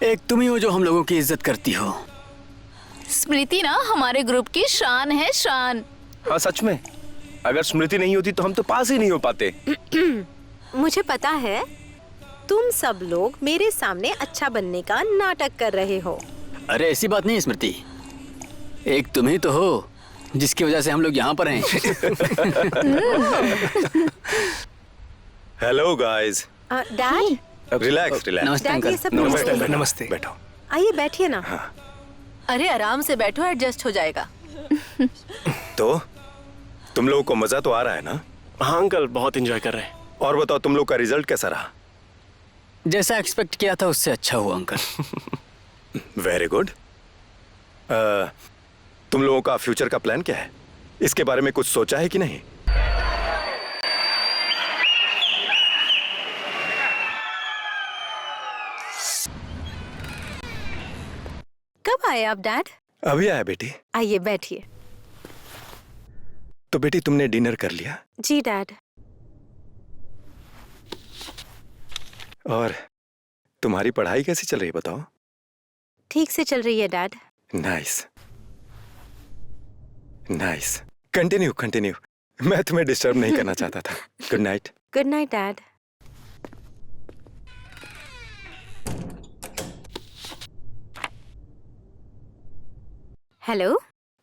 एक तुम ही हो जो हम लोगों की इज्जत करती हो। स्मृति ना हमारे ग्रुप की शान है, शान। हाँ सच में, अगर स्मृति नहीं होती तो हम तो पास ही नहीं हो पाते। मुझे पता है तुम सब लोग मेरे सामने अच्छा बनने का नाटक कर रहे हो। अरे ऐसी बात नहीं है स्मृति, एक तुम ही तो हो जिसकी वजह से हम लोग यहाँ पर हैं। Hello guys. Dad, relax relax. नमस्ते डैड, ये अंकल। सब नमस्ते नमस्ते। बैठो। आइए बैठिए ना। अरे आराम से बैठो, एडजस्ट हो जाएगा। तो तुम लोगों को मजा तो आ रहा है ना? हाँ अंकल, बहुत एंजॉय कर रहे हैं। और बताओ तुम लोग का रिजल्ट कैसा रहा? जैसा एक्सपेक्ट किया था उससे अच्छा हुआ अंकल। Very good. तुम लोगों का फ्यूचर का प्लान क्या है? इसके बारे में कुछ सोचा है कि नहीं? कब आए आप डैड? अभी आया बेटी। आइए बैठिए। तो बेटी तुमने डिनर कर लिया? जी डैड। और तुम्हारी पढ़ाई कैसी चल रही है बताओ? ठीक से चल रही है dad. Nice nice, continue continue. मैं तुम्हें डिस्टर्ब नहीं करना चाहता था। Good night. Good night dad. Hello.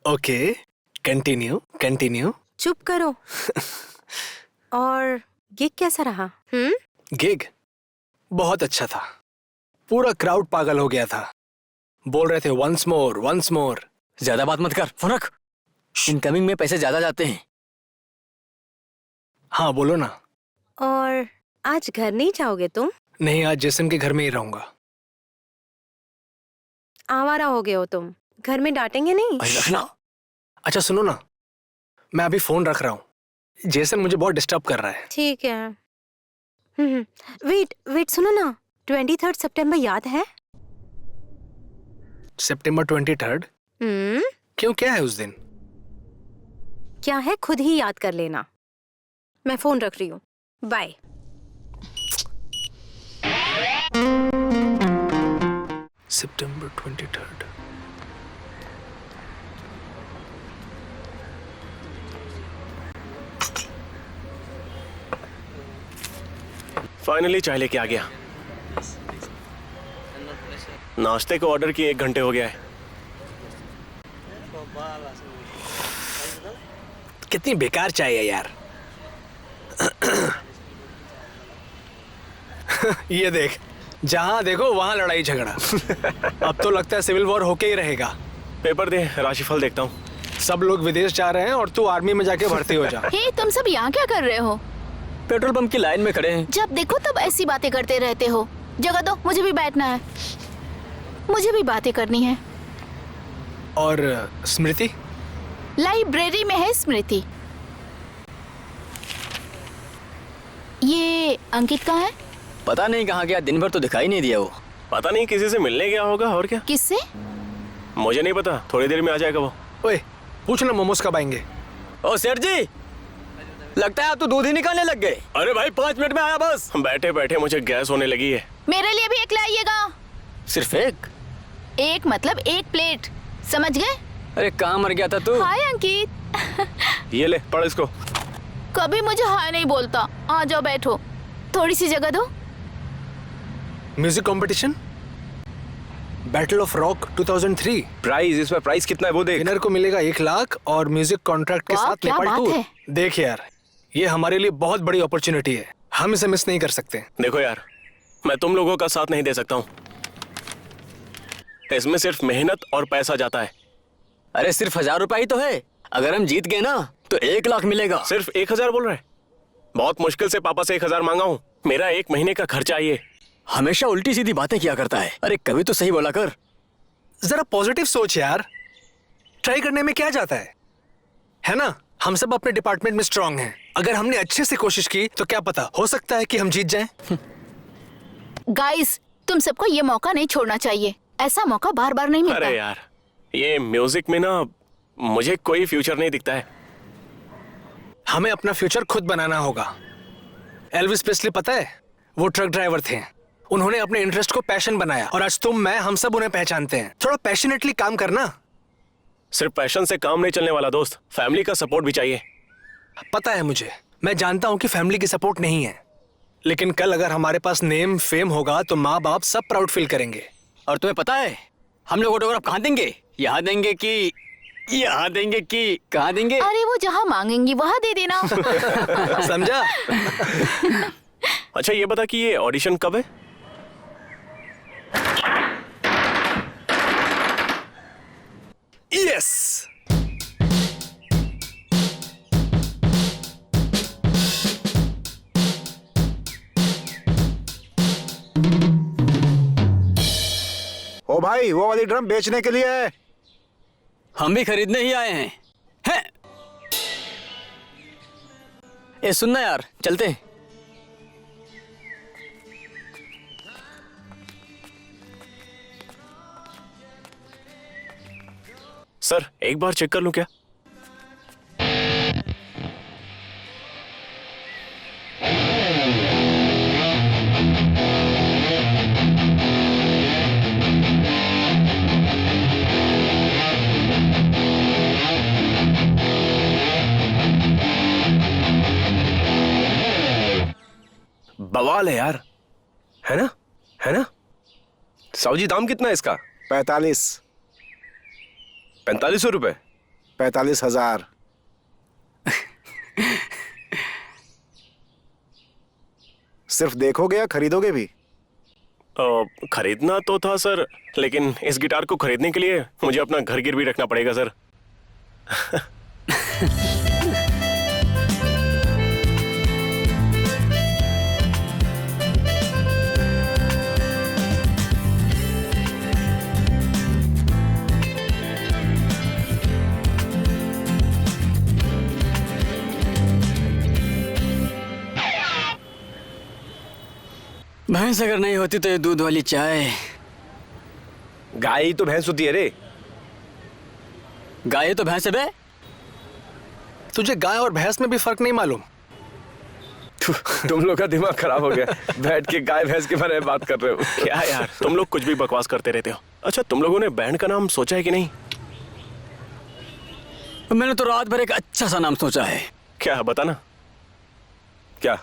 Okay, continue continue. चुप करो। और गिग कैसा रहा? गिग बहुत अच्छा था। पूरा क्राउड पागल हो गया था, बोल रहे थे वंस मोर वंस मोर। ज्यादा बात मत कर, फोन रख। इनकमिंग में पैसे ज्यादा जाते हैं। हाँ बोलो ना। और आज घर नहीं जाओगे तुम? नहीं, आज जेसन के घर में ही रहूंगा। आवारा हो गए हो तुम, घर में डांटेंगे नहीं? अरे रखना। अच्छा सुनो ना, मैं अभी फोन रख रहा हूँ। जेसन मुझे बहुत डिस्टर्ब कर रहा है। ठीक है। वेट वेट, सुनो ना, 23 सितंबर याद है? सितंबर 23? क्यों, क्या है उस दिन? क्या है खुद ही याद कर लेना। मैं फोन रख रही हूँ, बाय। सितंबर 23। फाइनली चाय लेके आ गया। नाश्ते को ऑर्डर किए 1 घंटे हो गया है। कितनी बेकार चाय है यार। ये देख, जहां देखो वहां लड़ाई झगड़ा। अब तो लगता है सिविल वॉर होके ही रहेगा। पेपर दे, राशिफल देखता हूँ। सब लोग विदेश जा रहे हैं और तू आर्मी में जाके भर्ती हो जा। हे, तुम सब यहाँ क्या कर रहे हो? पेट्रोल पंप की लाइन में खड़े हैं। जब देखो तब ऐसी बातें करते रहते हो। जगह दो, मुझे भी बैठना है, मुझे भी बातें करनी है। और स्मृति? लाइब्रेरी में है स्मृति। ये अंकित कहाँ है? पता नहीं कहाँ गया, दिन भर तो दिखाई नहीं दिया वो। पता नहीं, किसी से मिलने गया होगा। और क्या? किससे? मुझे नहीं पता, थोड़ी देर में आ जाएगा वो। ओए पूछना मोमोज कब आएंगे। ओ सेठ जी, लगता है आप तो दूध ही निकालने लग गए। अरे भाई 5 मिनट में आया बस। बैठे बैठे मुझे गैस होने लगी है। मेरे लिए भी एक लाइएगा। सिर्फ एक? एक मतलब 1 प्लेट, समझ गए? अरे कहाँ मर गया था तू? हाय अंकित। ये ले, पढ़ इसको। कभी मुझे हाय नहीं बोलता। आ जाओ बैठो, थोड़ी सी जगह दो। Music competition, battle of rock 2003। Price, इसमें प्राइस कितना है वो देख। विनर को मिलेगा 1 लाख और म्यूजिक कॉन्ट्रैक्ट के वाह, साथ क्या नेपाल बात टूर। है। देख यार, ये हमारे लिए बहुत बड़ी अपॉर्चुनिटी है, हम इसे मिस नहीं कर सकते। देखो यार, मैं तुम लोगों का साथ नहीं दे सकता हूँ। इसमें सिर्फ मेहनत और पैसा जाता है। अरे सिर्फ 1000 रुपए ही तो है। अगर हम जीत गए ना तो 1 लाख मिलेगा। सिर्फ 1000 बोल रहे हैं? बहुत मुश्किल से पापा से 1000 मांगा हूँ। मेरा 1 महीने का खर्चा ये। हमेशा उल्टी सीधी बातें किया करता है। अरे कभी तो सही बोला कर। जरा पॉजिटिव सोच यार, ट्राई करने में क्या जाता है ना? हम सब अपने डिपार्टमेंट में स्ट्रांग हैं। अगर हमने अच्छे से कोशिश की तो क्या पता, हो सकता है कि हम जीत जाएं। गाइस, तुम सबको ये मौका नहीं छोड़ना चाहिए। ऐसा मौका बार बार नहीं मिलता। अरे यार, ये म्यूजिक में ना मुझे कोई फ्यूचर नहीं दिखता है। हमें अपना फ्यूचर खुद बनाना होगा। एल्विस प्रेस्ली पता है, वो ट्रक ड्राइवर थे। उन्होंने अपने इंटरेस्ट को पैशन बनाया और आज तुम, मैं, हम सब उन्हें पहचानते हैं। थोड़ा पैशनेटली काम करना। सिर्फ पैशन से काम नहीं चलने वाला दोस्त, फैमिली का सपोर्ट भी चाहिए। पता है मुझे, मैं जानता हूँ कि फैमिली की सपोर्ट नहीं है, लेकिन कल अगर हमारे पास नेम फेम होगा तो माँ बाप सब प्राउड फील करेंगे। और तुम्हें पता है हम लोग ऑटोग्राफ कहाँ देंगे? यहाँ देंगे कि यहाँ देंगे कि कहाँ देंगे? अरे वो जहाँ मांगेंगी वहाँ दे देना। समझा? अच्छा ये बता कि ये ऑडिशन कब है? यस। ओ भाई, वो वाली ड्रम बेचने के लिए है। हम भी खरीदने ही आए हैं। हैं? ए सुनना यार, चलते हैं। सर एक बार चेक कर लूं क्या? बवाल है यार, है ना? है ना? साहू जी दाम कितना है इसका? 45 4500 रुपए। 45,000। सिर्फ देखोगे या खरीदोगे भी? खरीदना तो था सर, लेकिन इस गिटार को खरीदने के लिए मुझे अपना घर गिरवी रखना पड़ेगा सर। भैंस अगर नहीं होती तो ये दूध वाली चाय। गाय ही तो भैंस होती है रे। गाय तो भैंस है बे। तुझे गाय और भैंस में भी फर्क नहीं मालूम? तुम लोग का दिमाग खराब हो गया, बैठ के गाय भैंस के बारे में बात कर रहे हो। क्या यार, तुम लोग कुछ भी बकवास करते रहते हो। अच्छा तुम लोगों ने बैंड का नाम सोचा है कि नहीं? मैंने तो रात भर एक अच्छा सा नाम सोचा है। क्या है बताना। क्या?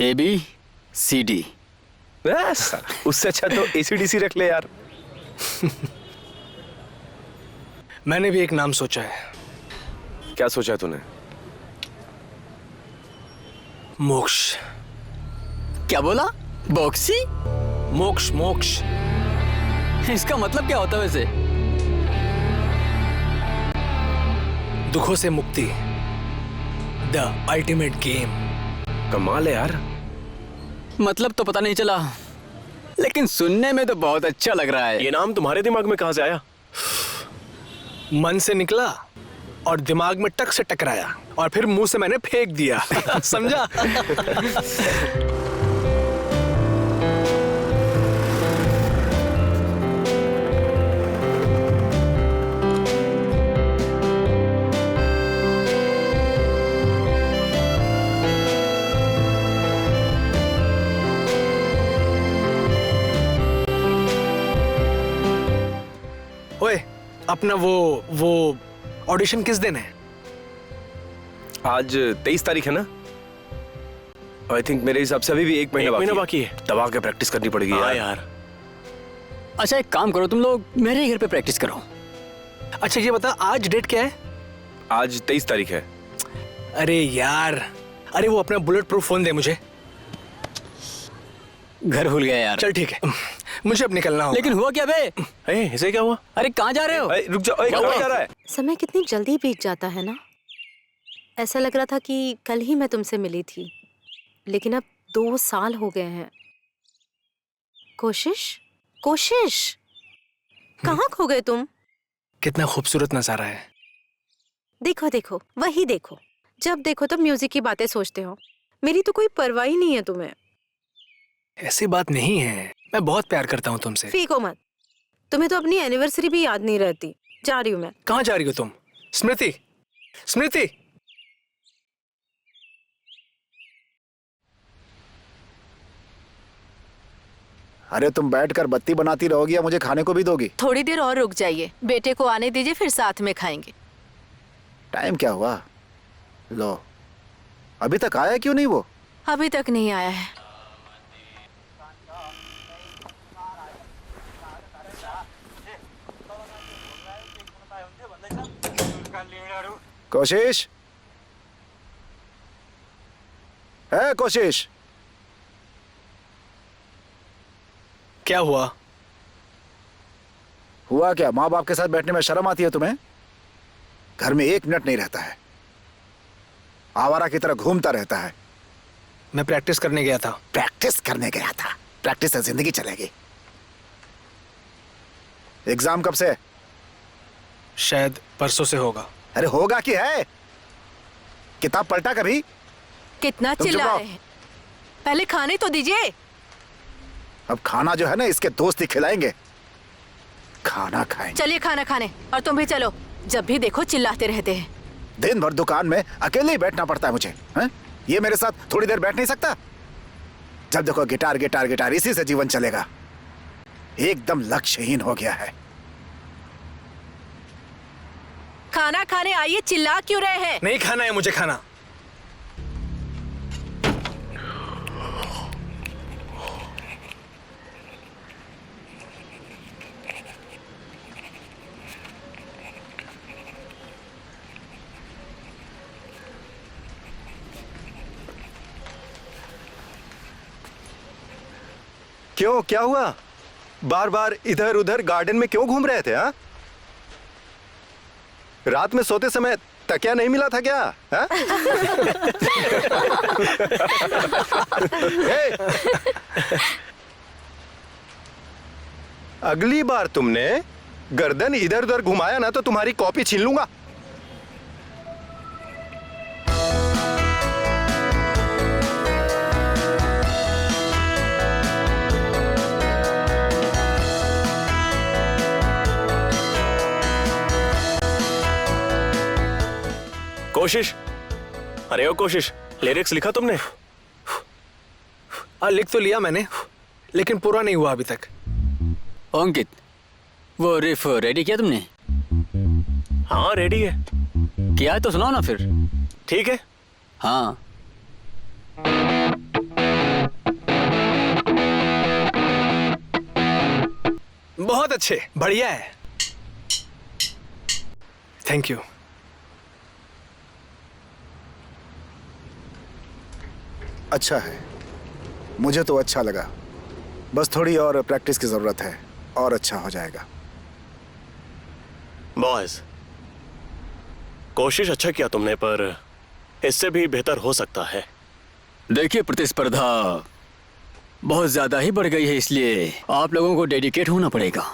ABCD। उससे अच्छा तो ACDC रख ले यार। मैंने भी एक नाम सोचा है। क्या सोचा है तूने? मोक्ष। क्या बोला? बॉक्सी? मोक्ष मोक्ष। इसका मतलब क्या होता है वैसे? दुखों से मुक्ति, द अल्टीमेट गेम। कमाल है यार। मतलब तो पता नहीं चला, लेकिन सुनने में तो बहुत अच्छा लग रहा है। ये नाम तुम्हारे दिमाग में कहाँ से आया? मन से निकला और दिमाग में टक से टकराया और फिर मुंह से मैंने फेंक दिया। समझा? ओए, अपना वो ऑडिशन किस दिन है? आज 23 तारीख है ना? आई थिंक मेरे हिसाब से अभी भी एक महीना बाकी है। दबा के प्रैक्टिस करनी पड़ेगी हाँ यार। यार। अच्छा एक काम करो, तुम लोग मेरे ही घर पे प्रैक्टिस करो। अच्छा ये बता, आज डेट क्या है? आज 23 तारीख है। अरे यार, अरे वो अपना बुलेट प्रूफ फोन दे मुझे। घर भूल गया यार। चल ठीक है, मुझे अब निकलना होगा। लेकिन हुआ क्या बे? इसे क्या हुआ? अरे कहाँ जा रहे हो? रुक जाओ, कहाँ जा रहा है? समय कितनी जल्दी बीत जाता है ना। ऐसा लग रहा था कि कल ही मैं तुमसे मिली थी, लेकिन अब 2 साल हो गए हैं। कोशिश कोशिश, कहाँ खो गए तुम? कितना खूबसूरत नजारा है। देखो देखो, वही देखो, जब देखो तब म्यूजिक की बातें सोचते हो। मेरी तो कोई परवाह ही नहीं है तुम्हें। ऐसी बात नहीं है, मैं बहुत प्यार करता हूँ तुमसे। फीको मत, तुम्हें तो अपनी एनिवर्सरी भी याद नहीं रहती। जा रही हूँ मैं। कहाँ जा रही हो तुम? स्मृति, स्मृति। अरे तुम बैठकर बत्ती बनाती रहोगी या मुझे खाने को भी दोगी? थोड़ी देर और रुक जाइए, बेटे को आने दीजिए, फिर साथ में खाएंगे। टाइम क्या हुआ? लो, अभी तक आया क्यों नहीं वो? अभी तक नहीं आया है। कोशिश है, कोशिश। क्या हुआ? हुआ क्या? माँ बाप के साथ बैठने में शर्म आती है तुम्हें? घर में 1 मिनट नहीं रहता है, आवारा की तरह घूमता रहता है। मैं प्रैक्टिस करने गया था। प्रैक्टिस करने गया था? प्रैक्टिस से जिंदगी चलेगी। एग्जाम कब से? शायद परसों से होगा। अरे होगा कि है? किताब पलटा कभी? कितना तुम चुप चिल्ला रहो। रहे हैं? पहले खाने तो दीजिए। अब खाना जो है ना, इसके दोस्त ही खिलाएंगे। खाना खाएंगे। चलिए खाना खाने, और तुम भी चलो। जब भी देखो चिल्लाते रहते हैं। दिन भर दुकान में अकेले ही बैठना पड़ता है मुझे, हैं? ये मेरे साथ थोड़ी देर बैठ नहीं सकता? जब देखो गिटार गिटार गिटार, इसी से जीवन चलेगा। एकदम लक्ष्यहीन हो गया है। खाना खाने आइए, चिल्ला क्यों रहे हैं? नहीं खाना है मुझे खाना। क्यों, क्या हुआ? बार बार इधर उधर गार्डन में क्यों घूम रहे थे? हाँ, रात में सोते समय तकिया नहीं मिला था क्या? हाँ? अगली बार तुमने गर्दन इधर उधर घुमाया ना तो तुम्हारी कॉपी छीन लूंगा। कोशिश, अरे ओ कोशिश, लिरिक्स लिखा तुमने? लिख तो लिया मैंने, लेकिन पूरा नहीं हुआ अभी तक। अंकित, वो रिफ रेडी किया तुमने? हाँ रेडी है। किया है तो सुनाओ ना फिर। ठीक है। हाँ। बहुत अच्छे, बढ़िया है। Thank you. अच्छा है, मुझे तो अच्छा लगा। बस थोड़ी और प्रैक्टिस की जरूरत है और अच्छा हो जाएगा। बॉयज, कोशिश अच्छा किया तुमने, पर इससे भी बेहतर हो सकता है। देखिए, प्रतिस्पर्धा बहुत ज्यादा ही बढ़ गई है, इसलिए आप लोगों को डेडिकेट होना पड़ेगा।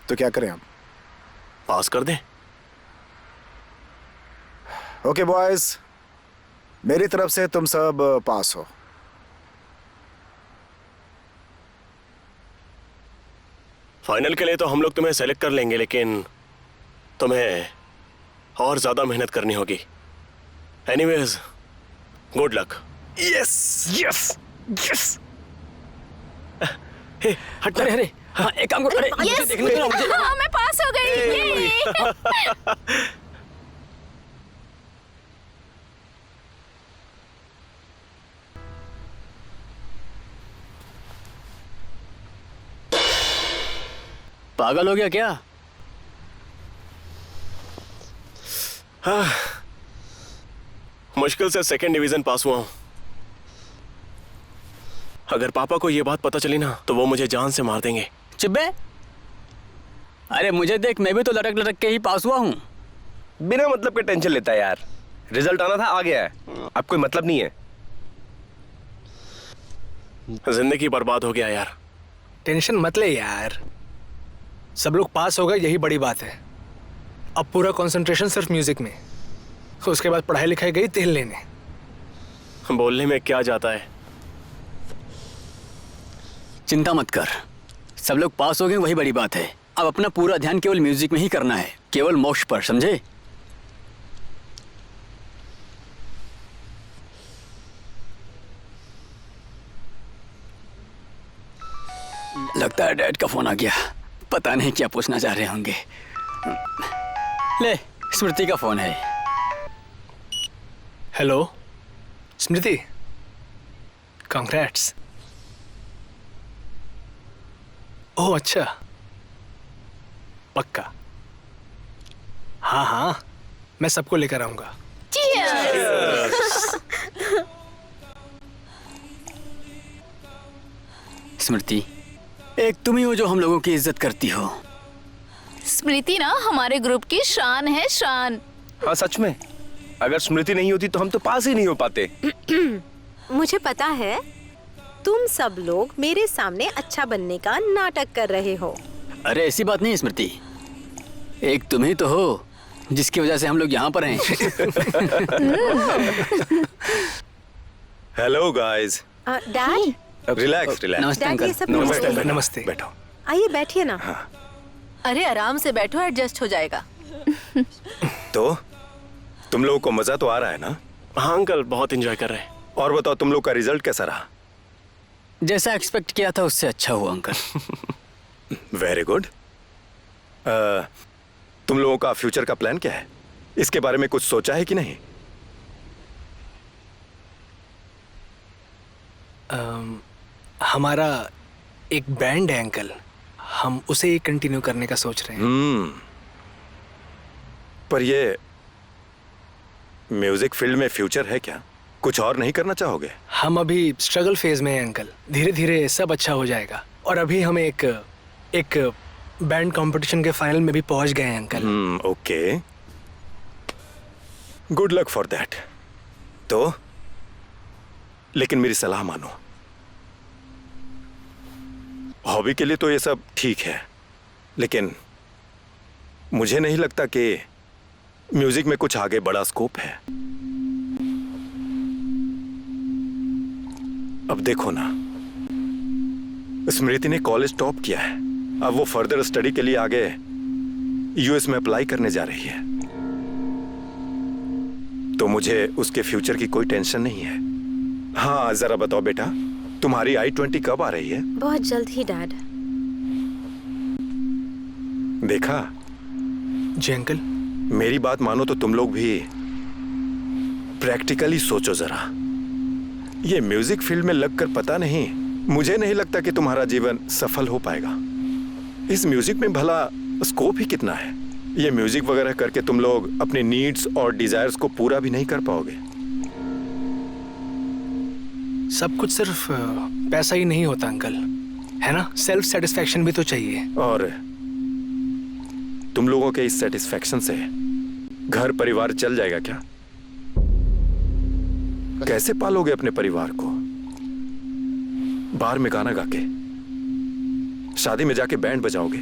तो क्या करें हम? पास कर दें? ओके बॉयज, मेरी तरफ से तुम सब पास हो। फाइनल के लिए तो हम लोग तुम्हें सेलेक्ट कर लेंगे, लेकिन तुम्हें और ज्यादा मेहनत करनी होगी। Anyways, good luck. Yes yes yes. हट। अरे अरे, हाँ एक काम करो। अरे मुझे देखने दो ना, मुझे। हाँ, मैं पास हो गई। पागल हो गया क्या? मुश्किल से 2nd डिवीजन पास हुआ हूं। अगर पापा को यह बात पता चली ना तो वो मुझे जान से मार देंगे। चुप बे। अरे मुझे देख, मैं भी तो लटक लटक के ही पास हुआ हूँ। बिना मतलब के टेंशन लेता है यार। रिजल्ट आना था, आ गया है, अब कोई मतलब नहीं है। जिंदगी बर्बाद हो गया यार। टेंशन मत ले यार, सब लोग पास हो गए, यही बड़ी बात है। अब पूरा कंसंट्रेशन सिर्फ म्यूजिक में, उसके बाद पढ़ाई लिखाई गई तेल लेने। बोलने में क्या जाता है। चिंता मत कर, सब लोग पास हो गए, वही बड़ी बात है। अब अपना पूरा ध्यान केवल म्यूजिक में ही करना है, केवल मोक्ष पर, समझे? लगता है डैड का फोन आ गया। पता नहीं क्या पूछना चाह रहे होंगे। ले, स्मृति का फोन है। हेलो स्मृति, कांग्रेट्स। ओह अच्छा, पक्का। हाँ हाँ, मैं सबको लेकर आऊंगा। स्मृति, एक तुम ही हो जो हम लोगों की इज्जत करती हो। स्मृति ना हमारे ग्रुप की शान है, शान। हाँ सच में, अगर स्मृति नहीं होती तो हम तो पास ही नहीं हो पाते। मुझे पता है तुम सब लोग मेरे सामने अच्छा बनने का नाटक कर रहे हो। अरे ऐसी बात नहीं है स्मृति, एक तुम ही तो हो जिसकी वजह से हम लोग यहाँ पर हैं। Hello guys, dad, relax relax. नमस्ते डैड, ये अंकल। सब नमस्ते नमस्ते। बैठो। आइए बैठिए ना। अरे आराम से बैठो, एडजस्ट हो जाएगा। तो तुम लोगों को मजा तो आ रहा है ना? हाँ अंकल, बहुत एंजॉय कर रहे हैं। और बताओ तुम लोग का रिजल्ट कैसा रहा? जैसा एक्सपेक्ट किया था उससे अच्छा हुआ अंकल। Very good. तुम लोगों का फ्यूचर का प्लान क्या है? इसके बारे में कुछ सोचा है कि नहीं? हमारा एक बैंड है अंकल, हम उसे ही कंटिन्यू करने का सोच रहे हैं। पर ये म्यूजिक फील्ड में फ्यूचर है क्या? कुछ और नहीं करना चाहोगे? हम अभी स्ट्रगल फेज में हैं अंकल, धीरे धीरे सब अच्छा हो जाएगा। और अभी हम एक बैंड कंपटीशन के फाइनल में भी पहुंच गए हैं uncle. Okay, good luck for that. तो लेकिन मेरी सलाह मानो, हॉबी के लिए तो ये सब ठीक है, लेकिन मुझे नहीं लगता कि म्यूजिक में कुछ आगे बड़ा स्कोप है। अब देखो ना, स्मृति ने कॉलेज टॉप किया है, अब वो फर्दर स्टडी के लिए आगे यूएस में अप्लाई करने जा रही है, तो मुझे उसके फ्यूचर की कोई टेंशन नहीं है। हाँ जरा बताओ बेटा, तुम्हारी I-20 कब आ रही है? बहुत जल्द ही डैड। देखा, जी अंकल। मेरी बात मानो तो तुम लोग भी प्रैक्टिकली सोचो जरा। ये म्यूजिक फील्ड में लगकर पता नहीं, मुझे नहीं लगता कि तुम्हारा जीवन सफल हो पाएगा। इस म्यूजिक में भला स्कोप ही कितना है। ये म्यूजिक वगैरह करके तुम लोग अपनी नीड्स और डिजायर्स को पूरा भी नहीं कर पाओगे। सब कुछ सिर्फ पैसा ही नहीं होता अंकल, है ना? सेल्फ सेटिस्फैक्शन भी तो चाहिए। और तुम लोगों के इस सेटिस्फैक्शन से घर परिवार चल जाएगा क्या? कैसे पालोगे अपने परिवार को? बार में गाना गा के, शादी में जाके बैंड बजाओगे?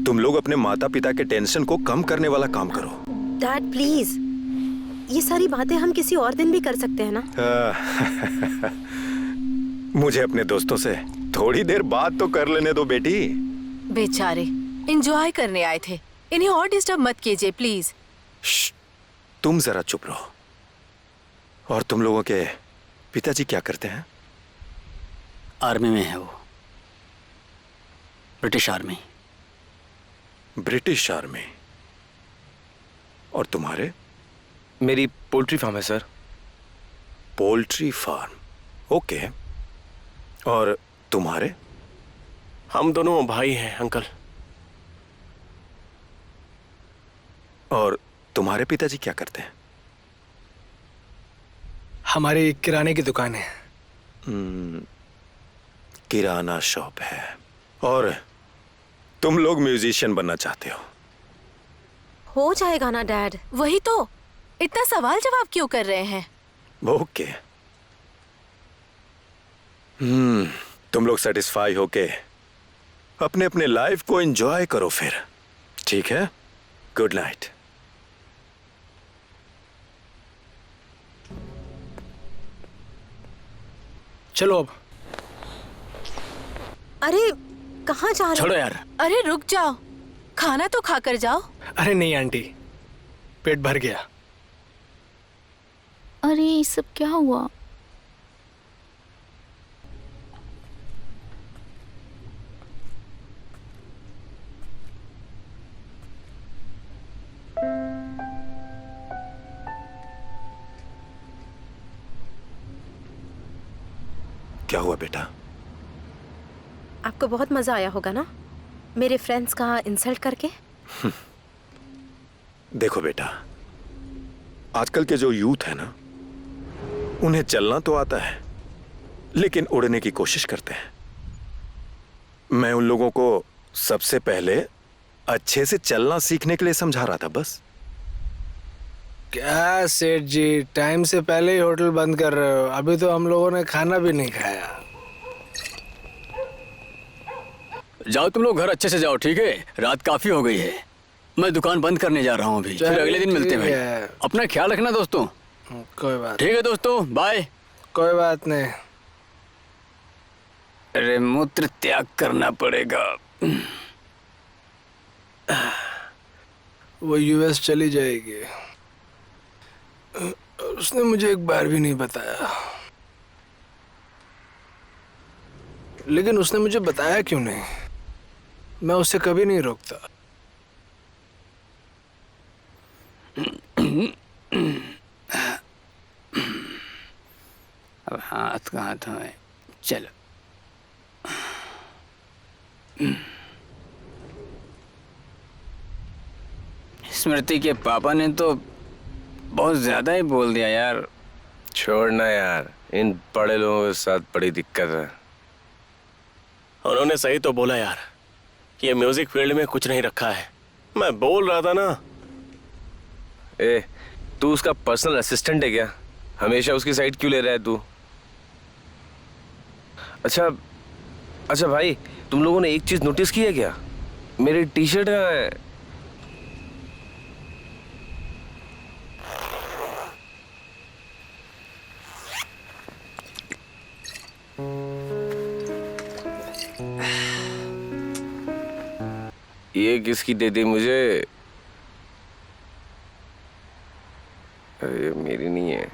तुम लोग अपने माता पिता के टेंशन को कम करने वाला काम करो। डैड प्लीज, ये सारी बातें हम किसी और दिन भी कर सकते हैं ना? मुझे अपने दोस्तों से थोड़ी देर बात तो कर लेने दो बेटी। बेचारे एंजॉय करने आए थे, इन्हें और डिस्टर्ब मत कीजिए प्लीज। तुम जरा चुप रहो। और तुम लोगों के पिताजी क्या करते हैं? आर्मी में है वो, ब्रिटिश आर्मी। British army. और तुम्हारे? मेरी पोल्ट्री फार्म है सर। Poultry farm, okay. और तुम्हारे? हम दोनों भाई हैं अंकल। और तुम्हारे पिताजी क्या करते हैं? हमारी किराने की दुकान है। किराना शॉप है। और तुम लोग म्यूजिशियन बनना चाहते हो जाएगा ना डैड? वही तो, इतना सवाल जवाब क्यों कर रहे हैं? ओके। तुम लोग सेटिस्फाई होके अपने अपने लाइफ को एंजॉय करो फिर, ठीक है? Good night. चलो अब। अरे कहाँ जा रहे? छोड़ो यार। अरे रुक जाओ, खाना तो खाकर जाओ। अरे नहीं आंटी, पेट भर गया। अरे ये सब क्या हुआ? क्या हुआ बेटा? आपको बहुत मजा आया होगा ना मेरे फ्रेंड्स का इंसल्ट करके? देखो बेटा, आजकल के जो यूथ है ना, उन्हें चलना तो आता है लेकिन उड़ने की कोशिश करते हैं। मैं उन लोगों को सबसे पहले अच्छे से चलना सीखने के लिए समझा रहा था बस। क्या सेठ जी, टाइम से पहले ही होटल बंद कर रहे हो? अभी तो हम लोगों ने खाना भी नहीं खाया। जाओ तुम लोग घर अच्छे से जाओ, ठीक है? रात काफी हो गई है। मैं दुकान बंद करने जा रहा हूँ अभी, फिर अगले दिन मिलते हैं भाई। अपना ख्याल रखना दोस्तों। कोई बात। ठीक है दोस्तों, बाय। कोई बात नहीं। अरे मूत्र त्याग करना पड़ेगा। वो यूएस चली जाएगी, उसने मुझे एक बार भी नहीं बताया। लेकिन उसने मुझे बताया क्यों नहीं? मैं उसे कभी नहीं रोकता। अब हाथ कहाँ धोए? चलो। स्मृति के पापा ने तो बहुत ज्यादा ही बोल दिया यार। छोड़ना यार, इन बड़े लोगों के साथ बड़ी दिक्कत है। उन्होंने सही तो बोला यार, ये म्यूजिक फील्ड में कुछ नहीं रखा है। मैं बोल रहा था ना। ए, तू उसका पर्सनल असिस्टेंट है क्या? हमेशा उसकी साइड क्यों ले रहा है तू? अच्छा भाई, तुम लोगों ने एक चीज नोटिस की है क्या? मेरी टी शर्ट है। ये किसकी दे दी मुझे? अरे मेरी नहीं है।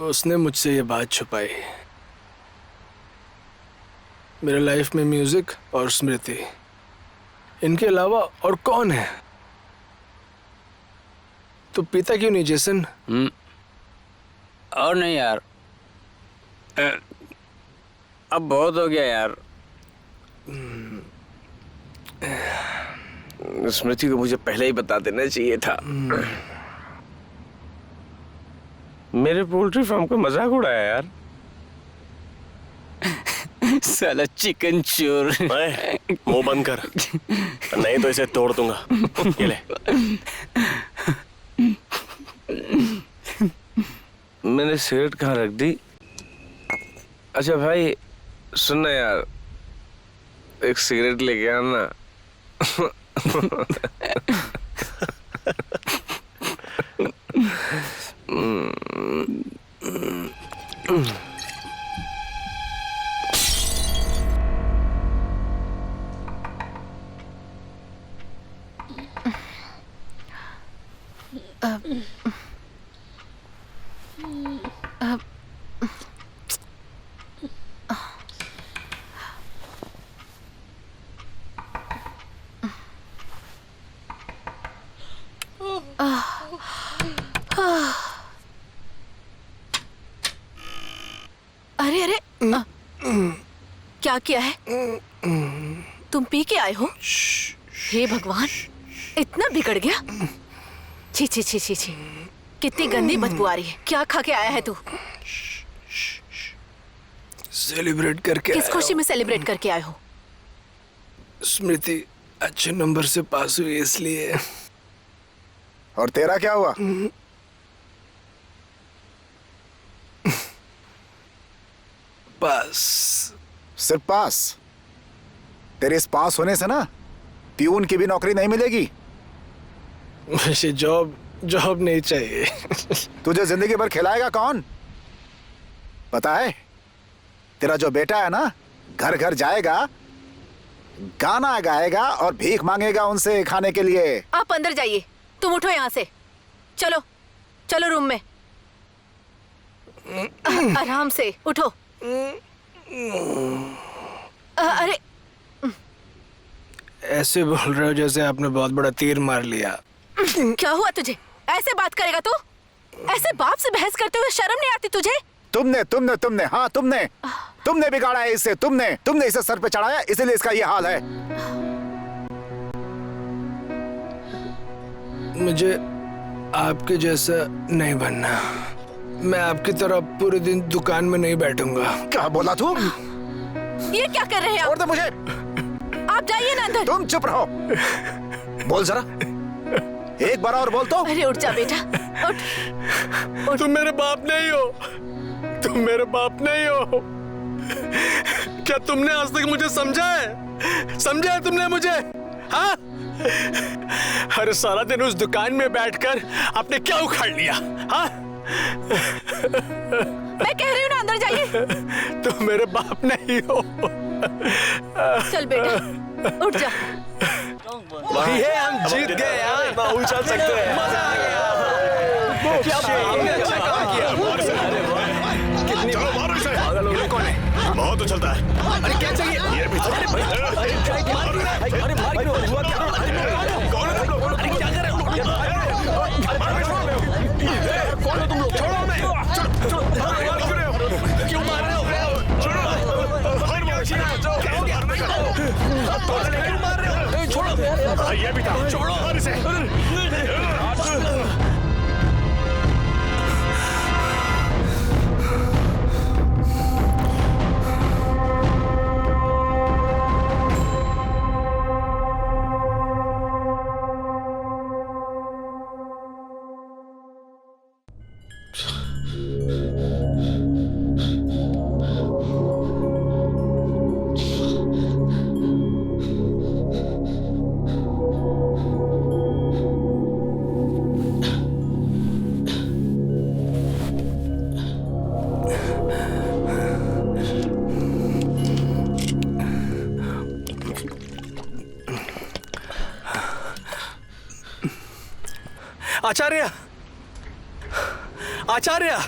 उसने मुझसे ये बात छुपाई। मेरे लाइफ में म्यूजिक और स्मृति, इनके अलावा और कौन है? तो पीता क्यों नहीं जेसन? और नहीं यार, अब बहुत हो गया यार। स्मृति को मुझे पहले ही बता देना चाहिए था। मेरे पोल्ट्री फार्म का मजाक उड़ाया यार। साला चिकन चोर। मुंह बंद कर, नहीं तो इसे तोड़ दूंगा। ये ले। मैंने सिगरेट कहाँ रख दी? अच्छा भाई सुनना यार, एक सिगरेट लेके आना। अरे अरे, क्या किया है? तुम पी के आए हो? हे भगवान, इतना बिगड़ गया? छी छी छी छी छी, कितनी गंदी बदबू आ रही है। क्या खा के आया है तू? सेलिब्रेट करके किस खुशी में सेलिब्रेट करके आए हो? स्मृति अच्छे नंबर से पास हुई इसलिए। और तेरा क्या हुआ? पास। सिर्फ पास? तेरे इस पास होने से ना प्यून की भी नौकरी नहीं मिलेगी। वैसे जॉब नहीं चाहिए। तुझे जिंदगी भर खिलाएगा कौन? पता है, तेरा जो बेटा है ना, घर घर जाएगा, गाना गाएगा और भीख मांगेगा उनसे खाने के लिए। आप अंदर जाइए, तुम उठो यहाँ से। चलो चलो रूम में। आराम से उठो। अरे ऐसे बोल रहे हो जैसे आपने बहुत बड़ा तीर मार लिया। क्या हुआ तुझे? ऐसे बात करेगा तू? ऐसे बाप से बहस करते हुए शर्म नहीं आती तुझे? तुमने तुमने तुमने हाँ तुमने तुमने बिगाड़ा है इसे। तुमने इसे सर पे चढ़ाया, इसीलिए इसका ये हाल है। मुझे आपके जैसा नहीं बनना। मैं आपकी तरह पूरे दिन दुकान में नहीं बैठूंगा। क्या बोला तू? ये क्या कर रहे हैं छोड़ दे मुझे। आप जाइए ना अंदर। तुम चुप रहो। बोल जरा, एक बार और बोल तो। अरे उठ जा बेटा, उठ। तुम मेरे बाप नहीं हो, तुम मेरे बाप नहीं हो। क्या तुमने आज तक मुझे समझा है तुमने मुझे? हाँ, हर सारा दिन उस दुकान में बैठकर आपने क्या उखाड़ लिया? हाँ, मैं कह रही हूँ ना अंदर जाइए। तुम मेरे बाप नहीं हो। चल बेटा उठ जा। ये हम जीत गए यार। उछल सकते हैं। मजा आ गया। क्या हमने अच्छा काम किया। ये कौन है? बहुत उछलता है। अरे क्या चाहिए? ये भी अरे मार कौन है तुम लोग? अरे क्या कर रहे हो? कौन हो तुम लोग? छोड़ो हमें। क्यों मार रहे हो? क्यों मार रहे हो? छोड़ो। ये भी था। छोड़ो इसे। आचार्य, आचार्य,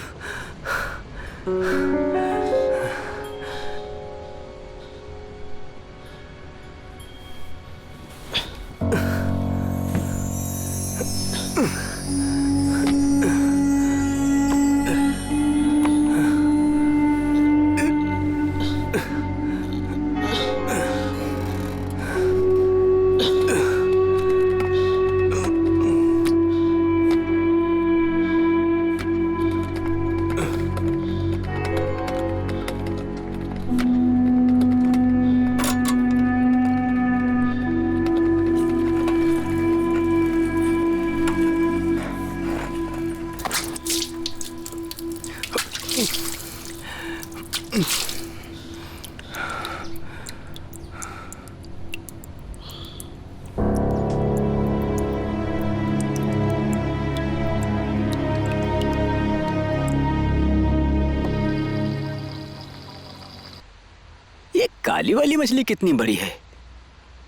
ये काली वाली मछली कितनी बड़ी है,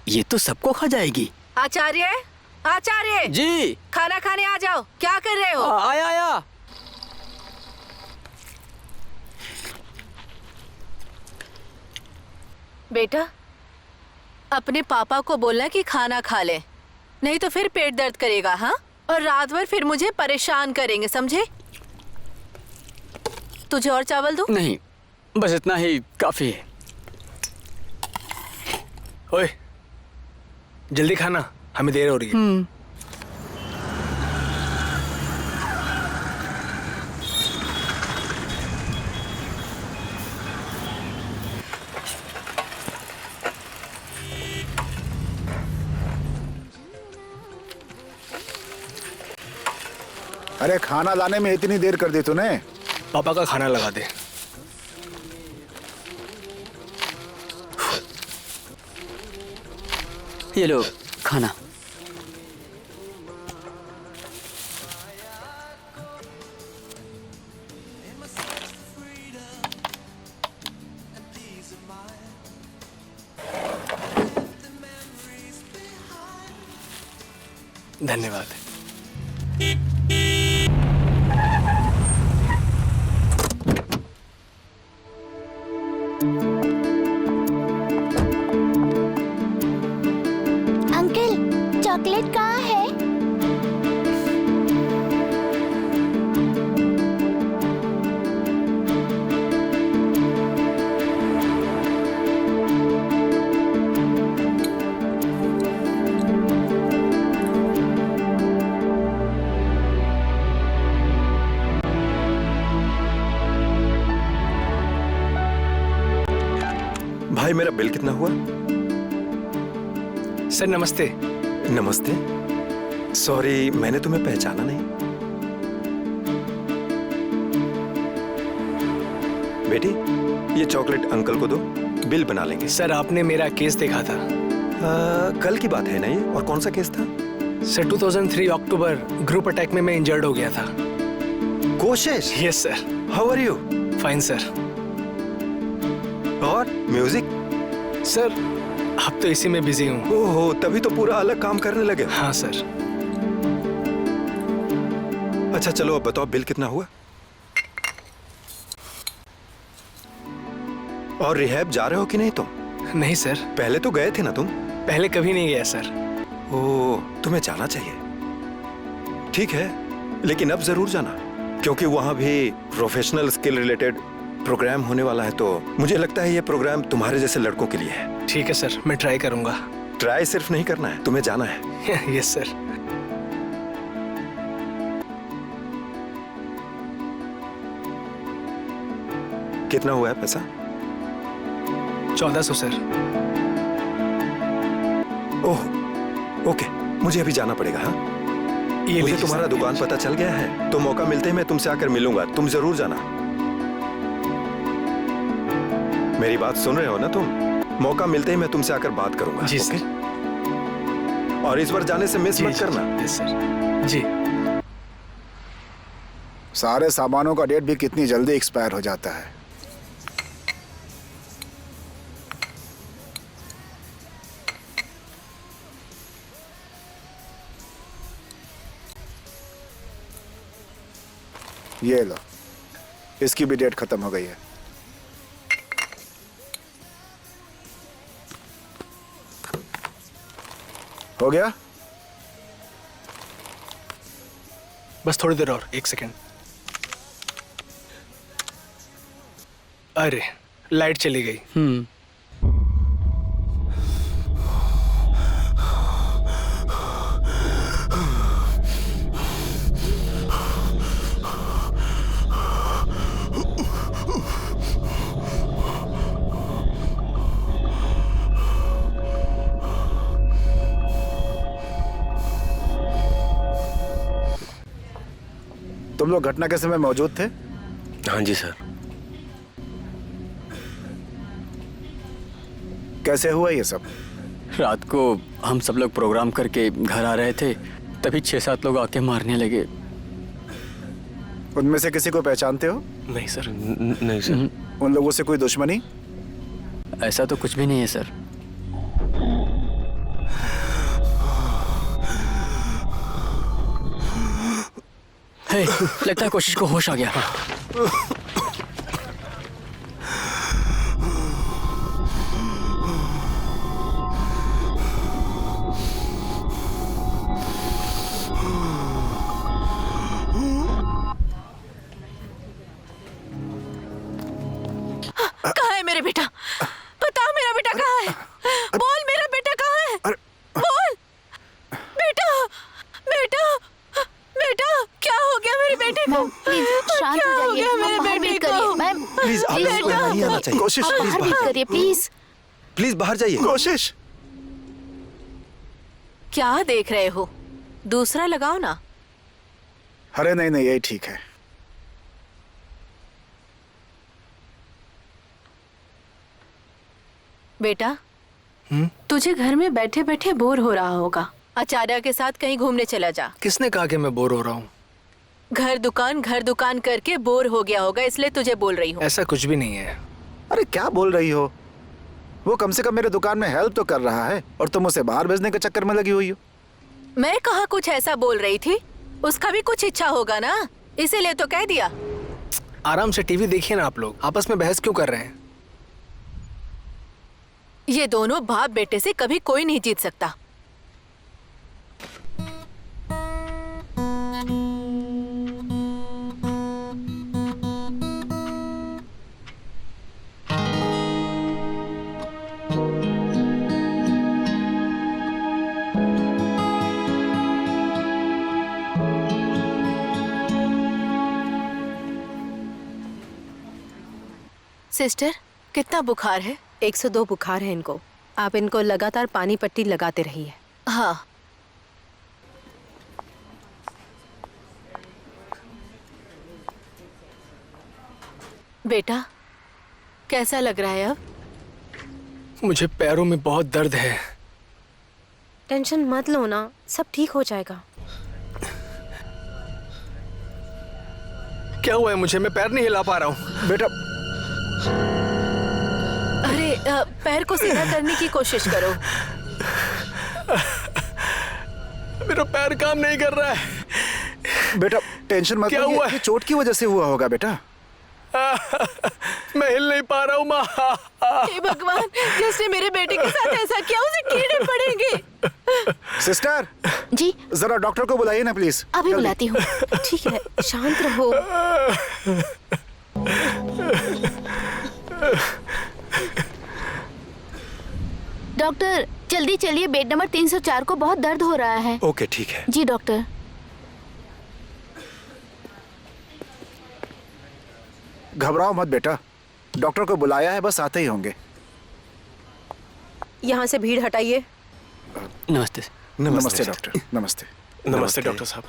ये तो सबको खा जाएगी। आचार्य, आचार्य जी। खाना खाने आ जाओ। क्या कर रहे हो? आया आया। बेटा अपने पापा को बोलना कि खाना खा ले, नहीं तो फिर पेट दर्द करेगा। हाँ, और रात भर फिर मुझे परेशान करेंगे, समझे? तुझे और चावल दूं? नहीं, बस इतना ही काफी है। ओए, जल्दी खाना, हमें देर हो रही है। अरे खाना लाने में इतनी देर कर दी तूने। पापा का खाना लगा दे। ये लो खाना। धन्यवाद। अंकल, चॉकलेट कहाँ है? भाई मेरा बिल कितना हुआ? सर नमस्ते। नमस्ते। सॉरी, मैंने तुम्हें पहचाना नहीं। बेटी, ये चॉकलेट अंकल को दो, बिल बना लेंगे। सर आपने मेरा केस देखा था। कल की बात है ना ये? और कौन सा केस था? सर 2003 अक्टूबर ग्रुप अटैक में मैं इंजर्ड हो गया था। कोशिश। Yes sir. How are you? Fine sir. और म्यूजिक? सर अब तो इसी में बिजी हूँ। ओहो, तभी तो पूरा अलग काम करने लगे। हाँ सर। अच्छा चलो अब बताओ बिल कितना हुआ? और रिहैब जा रहे हो कि नहीं तुम? नहीं सर। पहले तो गए थे ना तुम? पहले कभी नहीं गया सर। ओह, तुम्हें जाना चाहिए। ठीक है, लेकिन अब जरूर जाना, क्योंकि वहां भी प्रोफेशनल स्किल रिलेटेड प्रोग्राम होने वाला है। तो मुझे लगता है ये प्रोग्राम तुम्हारे जैसे लड़कों के लिए है। ठीक है सर, मैं ट्राई करूंगा। ट्राई सिर्फ नहीं करना है, तुम्हें जाना है। Yes sir. कितना हुआ है पैसा? 1400 सर। ओह ओके, मुझे अभी जाना पड़ेगा। हाँ, ये मुझे लीजिए तुम्हारा सर। दुकान पता चल गया है, तो मौका मिलते ही मैं तुमसे आकर मिलूंगा। तुम जरूर जाना। मेरी बात सुन रहे हो ना तुम? मौका मिलते ही मैं तुमसे आकर बात करूंगा। जी ओके? सर। और इस बार जाने से मिस जी, मत करना। Yes sir. जी। सारे सामानों का डेट भी कितनी जल्दी एक्सपायर हो जाता है। ये लो, इसकी भी डेट खत्म हो गई है। हो गया? बस थोड़ी देर और, 1 सेकेंड। अरे लाइट चली गई। तुम लोग घटना के समय मौजूद थे? हाँ जी सर। कैसे हुआ ये सब? रात को हम सब लोग प्रोग्राम करके घर आ रहे थे, तभी 6-7 लोग आके मारने लगे। उनमें से किसी को पहचानते हो? नहीं सर। नहीं सर। उन लोगों से कोई दुश्मनी? ऐसा तो कुछ भी नहीं है सर। हे, लगता है कोशिश को होश आ गया। कहाँ है मेरे बेटा? बताओ मेरा बेटा कहाँ है? बोल मेरा बेटा कहाँ है? बोल बेटा, बेटा, बेटा, क्या हो गया मेरे बेटे को? प्लीज शांत क्या हो हो जाइए। गया मेरे बाहर बेटे वेट को? करिए मैम। प्लीज, आप प्लीज, लोगों को यहाँ नहीं आना चाहिए। कोशिश, प्लीज बाहर वेट बाहर। करिए प्लीज। प्लीज बाहर जाइए। कोशिश। क्या देख रहे हो? दूसरा लगाओ ना। अरे नहीं नहीं, यही ठीक है। बेटा, तुझे घर में बैठे बैठे बोर हो रहा होगा। आचार्य के साथ कहीं घूमने चला जा। किसने कहा कि मैं बोर हो रहा हूँ? घर दुकान करके बोर हो गया होगा, इसलिए तुझे बोल रही हूँ। ऐसा कुछ भी नहीं है। अरे क्या बोल रही हो? वो कम से कम मेरे दुकान में हेल्प तो कर रहा है, और तुम उसे बाहर भेजने के चक्कर में लगी हुई हो। मैं कहाँ कुछ ऐसा बोल रही थी? उसका भी कुछ इच्छा होगा ना, इसीलिए तो कह दिया। आराम से टीवी देखिए ना। आप लोग आपस में बहस क्यों कर रहे हैं? ये दोनों बाप बेटे से कभी कोई नहीं जीत सकता। सिस्टर, कितना बुखार है? 102 बुखार है इनको। आप इनको लगातार पानी पट्टी लगाते रहिए। हाँ। बेटा कैसा लग रहा है अब? मुझे पैरों में बहुत दर्द है। टेंशन मत लो ना, सब ठीक हो जाएगा। क्या हुआ है मुझे? मैं पैर नहीं हिला पा रहा हूँ। बेटा अरे पैर को सीधा करने की कोशिश करो। मेरा पैर काम नहीं कर रहा है। बेटा टेंशन मत क्या लो, हुआ? ये चोट की वजह से हुआ होगा बेटा। मैं हिल नहीं पा रहा हूँ माँ। हे भगवान, जिसने मेरे बेटे के साथ ऐसा किया उसे कीड़े पड़ेंगे। सिस्टर जी जरा डॉक्टर को बुलाइए ना प्लीज। अभी जल्दी। बुलाती हूँ। ठीक है, शांत रहो। डॉक्टर जल्दी चलिए, बेड नंबर 304 को बहुत दर्द हो रहा है। ओके ठीक है। जी डॉक्टर। घबराओ मत बेटा, डॉक्टर को बुलाया है, बस आते ही होंगे। यहाँ से भीड़ हटाइए। नमस्ते। नमस्ते डॉक्टर। नमस्ते। नमस्ते डॉक्टर साहब।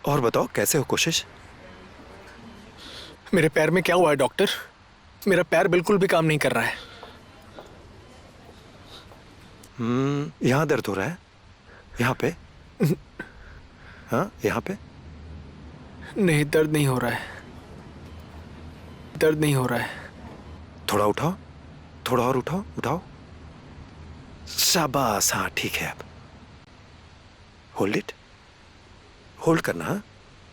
और बताओ कैसे हो कोशिश? मेरे पैर में क्या हुआ है डॉक्टर? मेरा पैर बिल्कुल भी काम नहीं कर रहा है। यहाँ दर्द हो रहा है? यहाँ पे? हाँ यहाँ पे? नहीं, दर्द नहीं हो रहा है। दर्द नहीं हो रहा है। थोड़ा उठाओ, थोड़ा और उठाओ, उठाओ। शाबाश, हाँ ठीक है। अब होल्ड इट, होल्ड करना। हाँ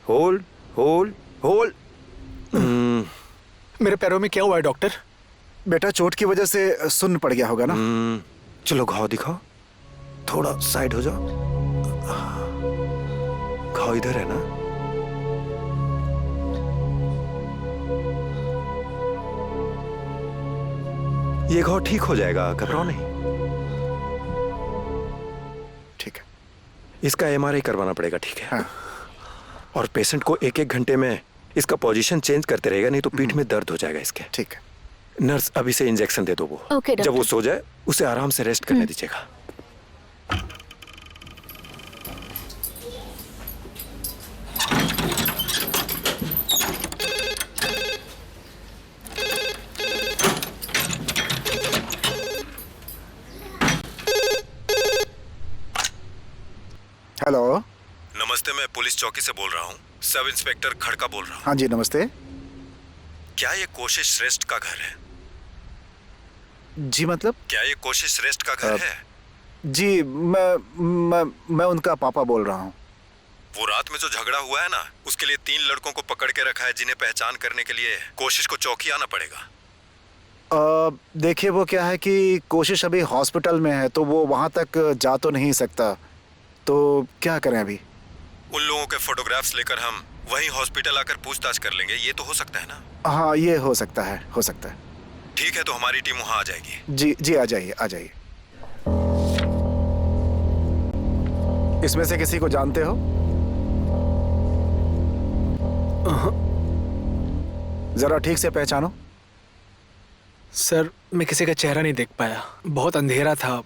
होल्ड होल्ड होल्ड। मेरे पैरों में क्या हुआ है डॉक्टर? बेटा चोट की वजह से सुन्न पड़ गया होगा ना। चलो घाव दिखाओ, थोड़ा साइड हो जाओ। घाव इधर है ना? ये घाव ठीक हो जाएगा, घबराओ नहीं। ठीक है। इसका एमआरआई करवाना पड़ेगा, ठीक है? हाँ। और पेशेंट को 1-1 घंटे में इसका पोजीशन चेंज करते रहेगा, नहीं तो पीठ में दर्द हो जाएगा इसके। ठीक है। नर्स अभी से इंजेक्शन दे दो वो। ओके जब वो डॉक्टर। सो जाए उसे आराम से रेस्ट करने दीजिएगा। हेलो। नमस्ते, मैं पुलिस चौकी से बोल रहा हूँ। सब इंस्पेक्टर खड़का बोल रहा हूँ। हाँ जी नमस्ते। क्या ये कोशिश श्रेष्ठ का घर है? जी मतलब? क्या ये कोशिश श्रेष्ठ का घर है? जी मैं उनका पापा बोल रहा हूँ। वो रात में जो झगड़ा हुआ है ना, उसके लिए 3 लड़कों को पकड़ के रखा है, जिन्हें पहचान करने के लिए कोशिश को चौकी आना पड़ेगा। देखिए वो क्या है कि कोशिश अभी हॉस्पिटल में है, तो वो वहाँ तक जा तो नहीं सकता, तो क्या करें अभी? उन लोगों के फोटोग्राफ्स लेकर हम वहीं हॉस्पिटल आकर पूछताछ कर लेंगे, ये तो हो सकता है ना? हाँ ये हो सकता है, हो सकता है। ठीक है, तो हमारी टीम वहाँ आ जाएगी। जी जी आ जाइए, आ जाइए। इसमें से किसी को जानते हो? जरा ठीक से पहचानो। सर मैं किसी का चेहरा नहीं देख पाया, बहुत अंधेरा था।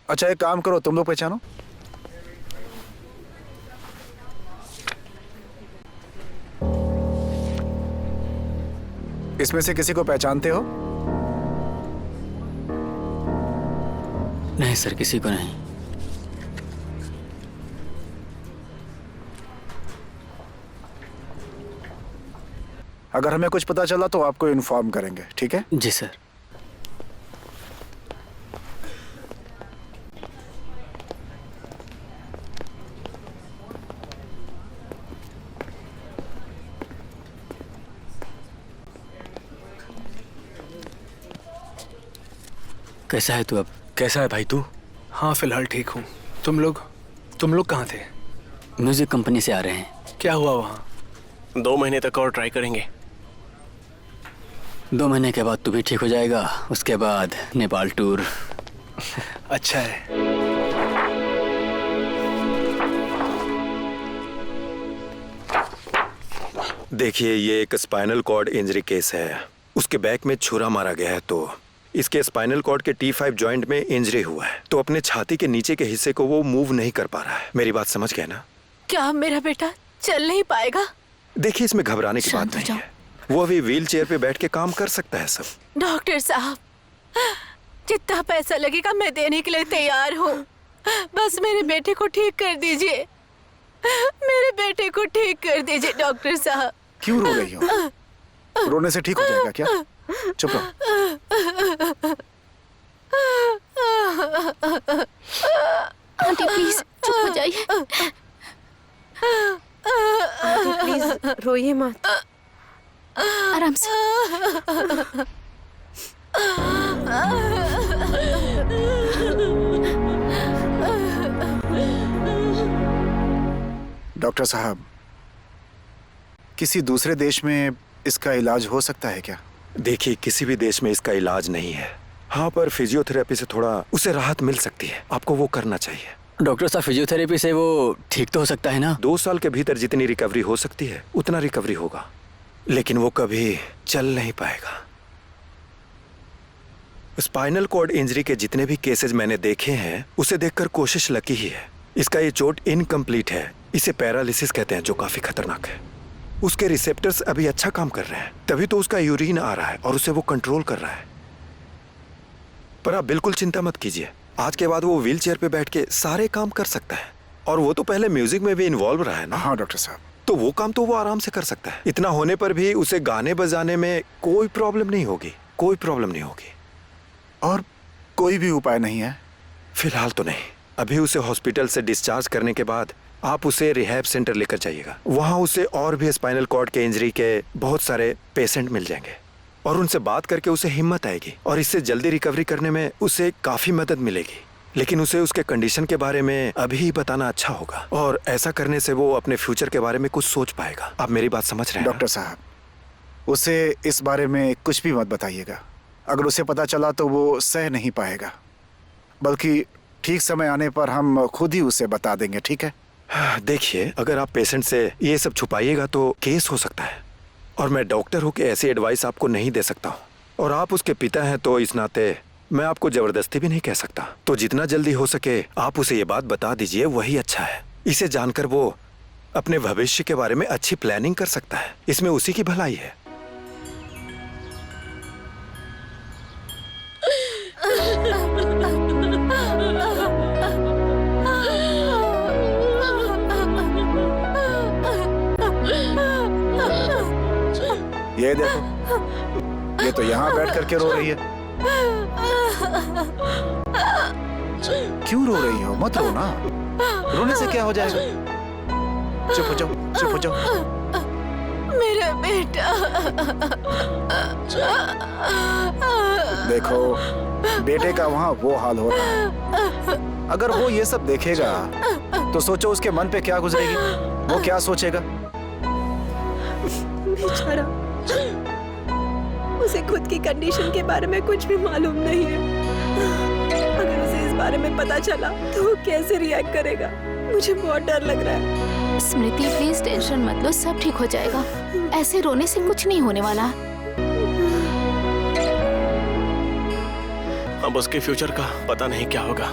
अच्छा एक काम करो, तुम लोग पहचानो। इसमें से किसी को पहचानते हो? नहीं सर, किसी को नहीं। अगर हमें कुछ पता चला तो आपको इन्फॉर्म करेंगे, ठीक है? जी सर। कैसा है तू अब? कैसा है भाई तू? हाँ फिलहाल ठीक हूँ। तुम लोग कहाँ थे? म्यूजिक कंपनी से आ रहे हैं। क्या हुआ वहाँ? 2 महीने तक और ट्राई करेंगे। 2 महीने के बाद तू भी ठीक हो जाएगा, उसके बाद नेपाल टूर। अच्छा है। देखिए, ये एक स्पाइनल कॉर्ड इंजरी केस है। उसके बैक में छुरा मारा गया है, तो इसके स्पाइनल कॉर्ड के T5 जॉइंट में इंजरी हुआ है, तो अपने छाती के नीचे के हिस्से को वो मूव नहीं कर पा रहा है। मेरी बात समझ गए ना? क्या मेरा बेटा चल नहीं पाएगा? देखिए, इसमें घबराने की बात नहीं है। वो अभी व्हील चेयर पे बैठ के काम कर सकता है सब। डॉक्टर साहब, जितना पैसा लगेगा मैं देने के लिए तैयार हूँ। बस मेरे बेटे को ठीक कर दीजिए, मेरे बेटे को ठीक कर दीजिए डॉक्टर साहब। क्यों रो रही हो? रोने से ठीक हो जाएगा क्या? चुप रहो। आंटी प्लीज चुप हो जाइए। आंटी प्लीज रोइए मत। आराम से। डॉक्टर साहब, किसी दूसरे देश में इसका इलाज हो सकता है क्या? देखिए, किसी भी देश में इसका इलाज नहीं है। हाँ, पर फिजियोथेरेपी से थोड़ा उसे राहत मिल सकती है। आपको वो करना चाहिए। डॉक्टर साहब, फिजियोथेरेपी से वो ठीक तो हो सकता है ना? 2 साल के भीतर जितनी रिकवरी हो सकती है उतना रिकवरी होगा, लेकिन वो कभी चल नहीं पाएगा। स्पाइनल कॉर्ड इंजरी के जितने भी केसेस मैंने देखे हैं, उसे देखकर कोशिश लकी ही है। इसका ये चोट इनकम्प्लीट है, इसे पैरालिसिस कहते हैं, जो काफी खतरनाक है। उसके रिसेप्टर्स अभी अच्छा काम कर रहे हैं, तभी तो उसका यूरिन आ रहा है और उसे वो कंट्रोल कर रहा है। पर आप बिल्कुल चिंता मत कीजिए, आज के बाद वो व्हील चेयर पे बैठ के सारे काम कर सकता है। और वो तो पहले म्यूजिक में भी इन्वॉल्व रहा है ना। हाँ डॉक्टर साहब। तो वो काम तो वो आराम से कर सकता है। इतना होने पर भी उसे गाने बजाने में कोई प्रॉब्लम नहीं होगी, कोई प्रॉब्लम नहीं होगी। और कोई भी उपाय नहीं है? फिलहाल तो नहीं। अभी उसे हॉस्पिटल से डिस्चार्ज करने के बाद आप उसे रिहैब सेंटर लेकर जाइएगा। वहाँ उसे और भी स्पाइनल कॉर्ड के इंजरी के बहुत सारे पेशेंट मिल जाएंगे और उनसे बात करके उसे हिम्मत आएगी और इससे जल्दी रिकवरी करने में उसे काफी मदद मिलेगी। लेकिन उसे उसके कंडीशन के बारे में अभी ही बताना अच्छा होगा, और ऐसा करने से वो अपने फ्यूचर के बारे में कुछ सोच पाएगा। आप मेरी बात समझ रहे हैं? डॉक्टर साहब, उसे इस बारे में कुछ भी मत बताइएगा। अगर उसे पता चला तो वो सह नहीं पाएगा, बल्कि ठीक समय आने पर हम खुद ही उसे बता देंगे, ठीक है? देखिए, अगर आप पेशेंट से ये सब छुपाइएगा तो केस हो सकता है, और मैं डॉक्टर हूँ कि ऐसी एडवाइस आपको नहीं दे सकता हूँ, और आप उसके पिता हैं तो इस नाते मैं आपको जबरदस्ती भी नहीं कह सकता। तो जितना जल्दी हो सके आप उसे ये बात बता दीजिए, वही अच्छा है। इसे जानकर वो अपने भविष्य के बारे में अच्छी प्लानिंग कर सकता है, इसमें उसी की भलाई है। ये देखो, ये तो यहाँ बैठ करके रो रही है। क्यों रो रही हो? मत रो ना, रोने से क्या हो जाएगा? चुप हो जाओ, चुप हो जाओ। मेरा बेटा। देखो, बेटे का वहाँ वो हाल हो रहा है। अगर वो ये सब देखेगा तो सोचो उसके मन पे क्या गुजरेगी, वो क्या सोचेगा? बेचारा, उसे खुद की कंडीशन के बारे में कुछ भी मालूम नहीं है। अगर उसे इस बारे में पता चला तो वो कैसे रिएक्ट करेगा? मुझे बहुत डर लग रहा है। स्मृति प्लीज टेंशन मत लो, सब ठीक हो जाएगा। ऐसे रोने से कुछ नहीं होने वाला। अब उसके फ्यूचर का पता नहीं क्या होगा।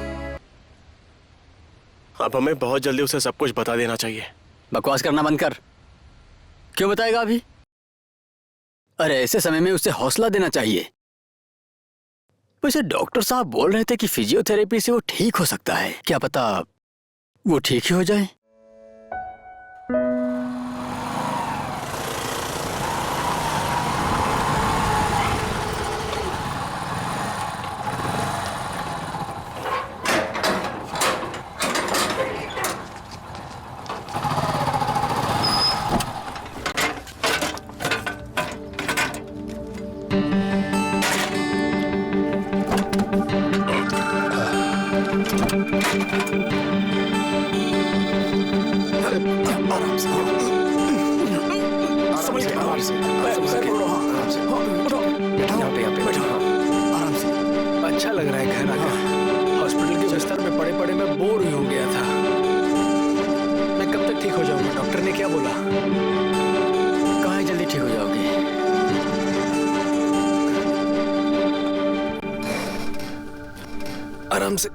अब हमें बहुत जल्दी उसे सब कुछ बता देना चाहिए। बकवास करना बंद कर। क्यों बताएगा अभी? अरे ऐसे समय में उसे हौसला देना चाहिए। वैसे डॉक्टर साहब बोल रहे थे कि फिजियोथेरेपी से वो ठीक हो सकता है, क्या पता वो ठीक ही हो जाए। आराम से, समझ गया। आराम से, पैर पकड़ो, हाँ, आराम से। उठो। यहाँ पे बैठो, हाँ। आराम से। अच्छा लग रहा है घर आकर। हॉस्पिटल के बिस्तर में पड़े पड़े मैं बोर ही हो गया था। मैं कब तक ठीक हो जाऊंगा? डॉक्टर ने क्या बोला? कहाँ जल्दी ठीक हो जाओगे? आराम से।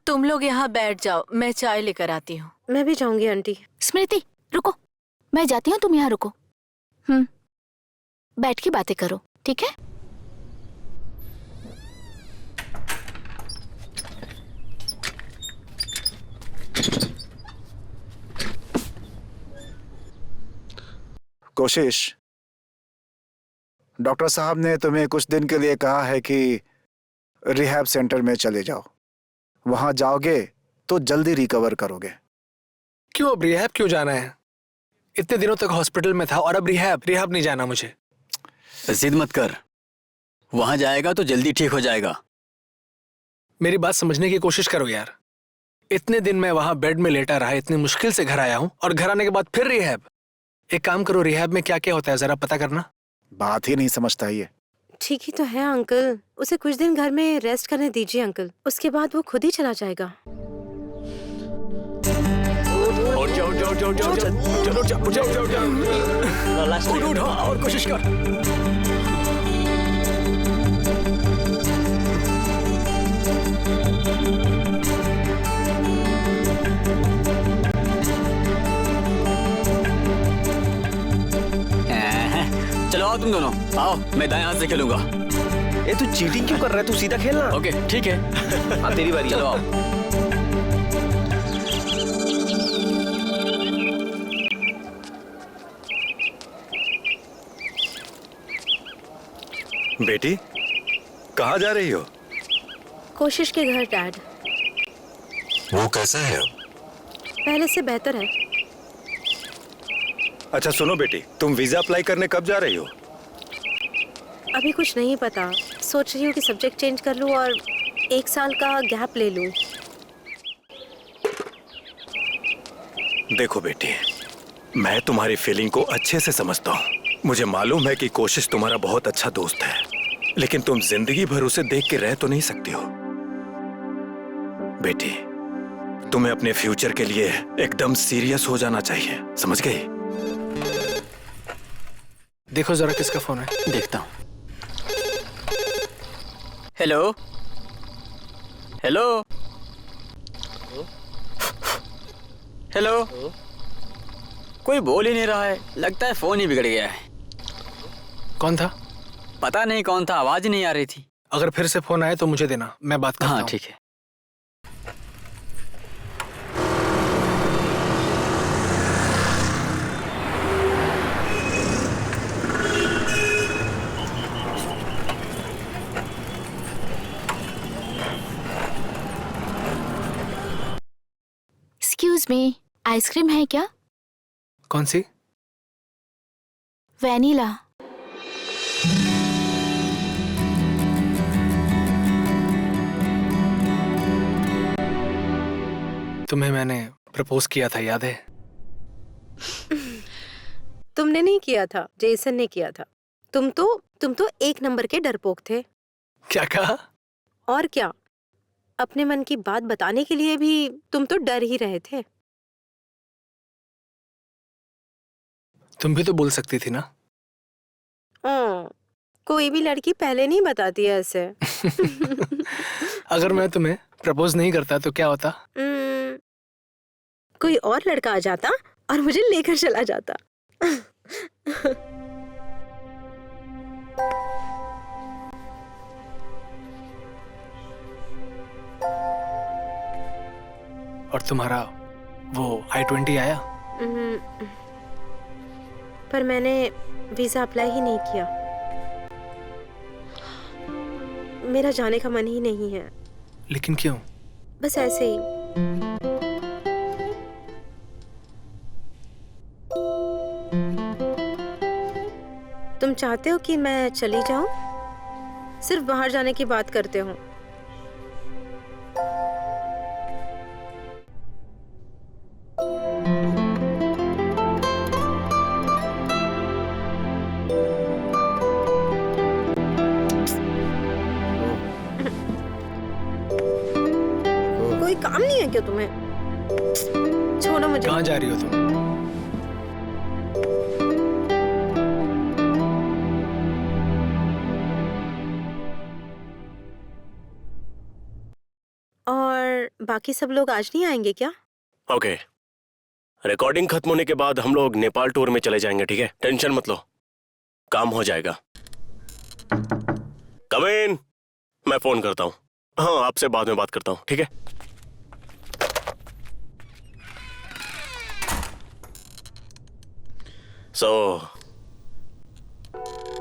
तुम लोग यहाँ बैठ जाओ, मैं चाय लेकर आती हूँ। मैं भी जाऊंगी आंटी। स्मृति रुको, मैं जाती हूँ, तुम यहाँ रुको। बैठ के बातें करो, ठीक है? कोशिश, डॉक्टर साहब ने तुम्हें कुछ दिन के लिए कहा है कि रिहैब सेंटर में चले जाओ। वहां जाओगे तो जल्दी रिकवर करोगे। क्यों अब रिहैब क्यों जाना है? इतने दिनों तक हॉस्पिटल में था और अब रिहैब नहीं जाना मुझे। जिद मत कर, वहां जाएगा तो जल्दी ठीक हो जाएगा। मेरी बात समझने की कोशिश करो यार। इतने दिन मैं वहां बेड में लेटा रहा, इतनी मुश्किल से घर आया हूं और घर आने के बाद फिर रिहैब। एक काम करो, रिहैब में क्या क्या होता है जरा पता करना। बात ही नहीं समझता ये। ठीक ही तो है अंकल, उसे कुछ दिन घर में रेस्ट करने दीजिए अंकल, उसके बाद वो खुद ही चला जाएगा। उठ और कोशिश कर। चलो आओ तुम दोनों, आओ मैं दाएं हाथ से खेलूंगा। ए तू चीटिंग क्यों कर रहा है? तू सीधा खेलना। ओके ठीक है। हाँ तेरी बारी। चलो आओ। बेटी, कहाँ जा रही हो? कोशिश के घर डैड। वो कैसा है? पहले से बेहतर है। अच्छा सुनो बेटी, तुम वीजा अप्लाई करने कब जा रही हो? अभी कुछ नहीं पता, सोच रही हूँ कि सब्जेक्ट चेंज कर लूँ और 1 साल का गैप ले लूँ। देखो बेटी, मैं तुम्हारी फीलिंग को अच्छे से समझता हूँ। मुझे मालूम है कि कोशिश तुम्हारा बहुत अच्छा दोस्त है, लेकिन तुम जिंदगी भर उसे देख के रह तो नहीं सकती हो। बेटी, तुम्हें अपने फ्यूचर के लिए एकदम सीरियस हो जाना चाहिए, समझ गई? देखो जरा किसका फोन है। देखता हूँ। Hello hello hello. कोई बोल ही नहीं रहा है, लगता है फोन ही बिगड़ गया है। कौन था? पता नहीं कौन था, आवाज ही नहीं आ रही थी। अगर फिर से फोन आए तो मुझे देना, मैं बात करता हूँ। हाँ ठीक है। एक्सक्यूज मी, आइसक्रीम है क्या? कौन सी? वैनिला। तुम्हें मैंने प्रपोज किया था, याद है? तुमने नहीं किया था, जेसन ने किया था। तुम तो 1 नंबर के डरपोक थे। क्या कहा? और क्या, अपने मन की बात बताने के लिए भी तुम तो डर ही रहे थे। तुम भी तो बोल सकती थी ना। कोई भी लड़की पहले नहीं बताती है ऐसे। अगर मैं तुम्हें प्रपोज नहीं करता तो क्या होता? कोई और लड़का आ जाता और मुझे लेकर चला जाता। और तुम्हारा वो I-20 आया? पर मैंने वीजा अप्लाई ही नहीं किया। मेरा जाने का मन ही नहीं है। लेकिन क्यों? बस ऐसे ही। तुम चाहते हो कि मैं चली जाऊं? सिर्फ बाहर जाने की बात करते हो। कोई काम नहीं है क्या तुम्हें? छोड़ो मुझे। कहाँ जा रही हो तुम? और बाकी सब लोग आज नहीं आएंगे क्या? ओके, रिकॉर्डिंग खत्म होने के बाद हम लोग नेपाल टूर में चले जाएंगे, ठीक है? टेंशन मत लो, काम हो जाएगा। कम इन, मैं फोन करता हूँ। हाँ, आपसे बाद में बात करता हूँ, ठीक है?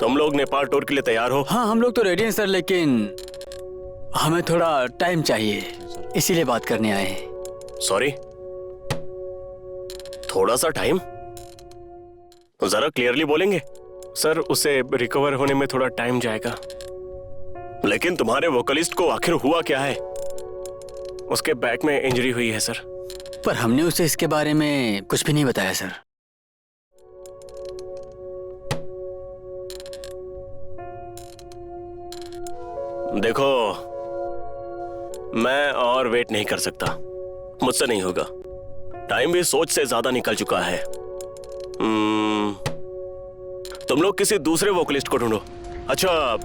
तुम लोग नेपाल टूर के लिए तैयार हो? हाँ, हम लोग तो रेडी हैं सर, लेकिन हमें थोड़ा टाइम चाहिए, इसीलिए बात करने आए हैं। सॉरी, थोड़ा सा टाइम? जरा क्लियरली बोलेंगे? सर, उसे रिकवर होने में थोड़ा टाइम जाएगा। लेकिन तुम्हारे वोकलिस्ट को आखिर हुआ क्या है? उसके बैक में इंजरी हुई है सर। पर हमने उसे इसके बारे में कुछ भी नहीं बताया सर। देखो, मैं और वेट नहीं कर सकता, मुझसे नहीं होगा। टाइम भी सोच से ज्यादा निकल चुका है। तुम लोग किसी दूसरे वोकलिस्ट को ढूंढो। अच्छा,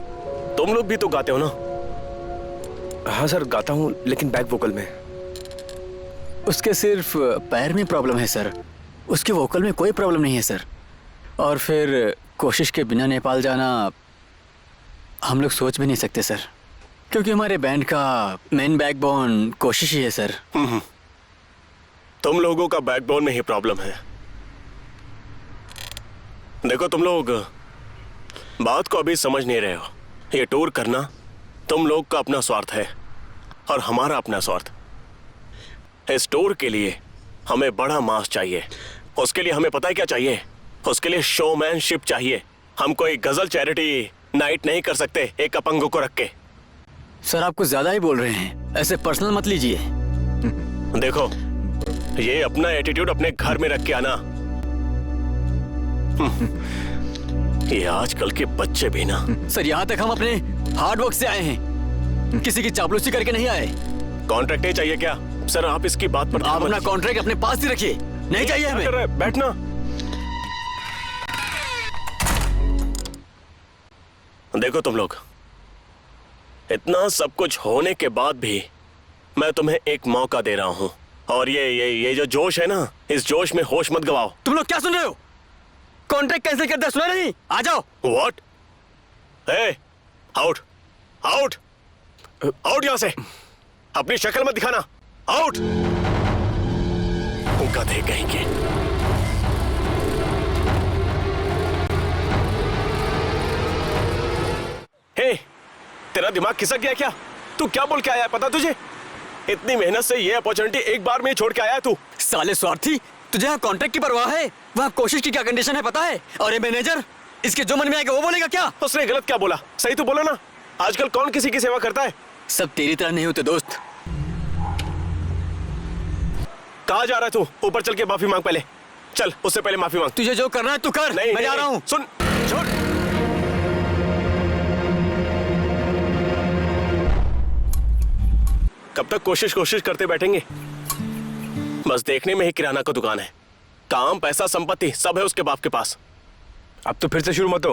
तुम लोग भी तो गाते हो ना? हाँ सर, गाता हूँ, लेकिन बैक वोकल में। उसके सिर्फ पैर में प्रॉब्लम है सर, उसके वोकल में कोई प्रॉब्लम नहीं है सर। और फिर कोशिश के बिना नेपाल जाना हम लोग सोच भी नहीं सकते सर, क्योंकि हमारे बैंड का मेन बैकबोन कोशिश ही है सर। तुम लोगों का बैकबोन में ही प्रॉब्लम है। देखो, तुम लोग बात को अभी समझ नहीं रहे हो। ये टूर करना तुम लोग का अपना स्वार्थ है और हमारा अपना स्वार्थ। इस टूर के लिए हमें बड़ा मास चाहिए। उसके लिए हमें पता है क्या चाहिए? उसके लिए शोमैनशिप चाहिए। हम कोई गजल चैरिटी नाइट नहीं कर सकते एक अपंगों को रख के। सर, आप कुछ ज्यादा ही बोल रहे हैं, ऐसे पर्सनल मत लीजिए। देखो, ये अपना एटीट्यूड अपने घर में रख के आना। ये आजकल के बच्चे भी ना। सर, यहाँ तक हम अपने हार्ड वर्क से आए हैं, किसी की चापलूसी करके नहीं आए। कॉन्ट्रैक्ट ही चाहिए क्या? सर, आप इसकी बात पर आप अपना कॉन्ट्रैक्ट अपने पास ही रखिए, नहीं चाहिए हमें। बैठना। देखो तुम लोग, इतना सब कुछ होने के बाद भी मैं तुम्हें एक मौका दे रहा हूं, और ये जो जोश है ना, इस जोश में होश मत गवाओ। तुम लोग क्या सुन रहे हो? कॉन्ट्रैक्ट कैंसिल कर दिया, सुना नहीं? आ जाओ। What? Hey, out out out यहां से। अपनी शक्ल मत दिखाना, आउट। गधे कहीं के। हे, तेरा दिमाग खिसक गया क्या? तू क्या बोल के आया है पता तुझे? इतनी मेहनत से ये अपॉर्चुनिटी एक बार में ही छोड़ के आया तू। साले स्वार्थी, तुझे यहाँ कॉन्ट्रैक्ट की परवाह है? वहाँ कोशिश की क्या कंडीशन है पता है? और ये मैनेजर, इसके जो मन में आएगा वो बोलेगा क्या? उसने गलत क्या बोला? सही तो बोला ना। आजकल कौन किसी की सेवा करता है? सब तेरी तरह नहीं होते दोस्त। कहाँ जा रहा है तू? ऊपर चल के माफी मांग पहले। चल, उससे पहले माफी मांग। तुझे जो करना है तू कर। नहीं, मैं जा रहा हूँ। सुन, छोड़। कब तक कोशिश करते बैठेंगे? बस देखने में ही किराना का दुकान है। काम, पैसा, संपत्ति सब है उसके बाप के पास। अब तो फिर से शुरू मत हो।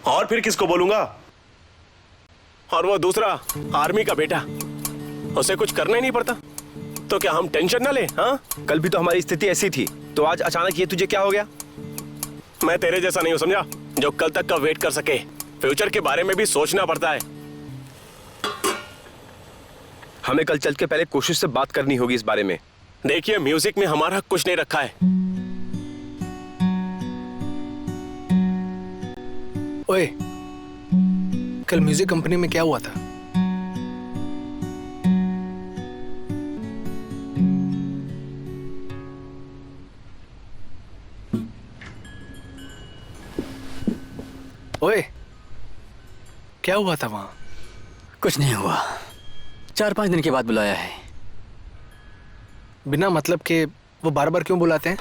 और फिर किसको बोलूंगा? और वो दूसरा आर्मी का बेटा, उसे कुछ करना ही नहीं पड़ता, तो क्या हम टेंशन ना ले? हाँ, कल भी तो हमारी स्थिति ऐसी थी, तो आज अचानक ये तुझे क्या हो गया? मैं तेरे जैसा नहीं हूं, समझा? जो कल तक का वेट कर सके। फ्यूचर के बारे में भी सोचना पड़ता है। हमें कल चल के पहले कोशिश से बात करनी होगी इस बारे में। देखिए, म्यूजिक में हमारा कुछ नहीं रखा है। ओए, कल म्यूजिक कंपनी में क्या हुआ था? ओए, क्या हुआ था वहां? कुछ नहीं हुआ, 4-5 दिन के बाद बुलाया है। बिना मतलब के वो बार बार क्यों बुलाते हैं?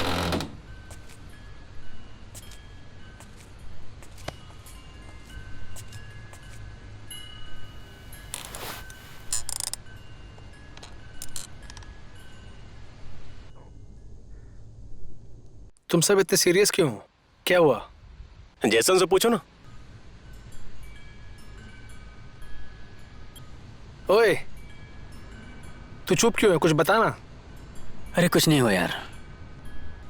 तुम सब इतने सीरियस क्यों हो? क्या हुआ? जैसन से पूछो ना। ओए, तू चुप क्यों है? कुछ बताना। अरे कुछ नहीं हुआ यार।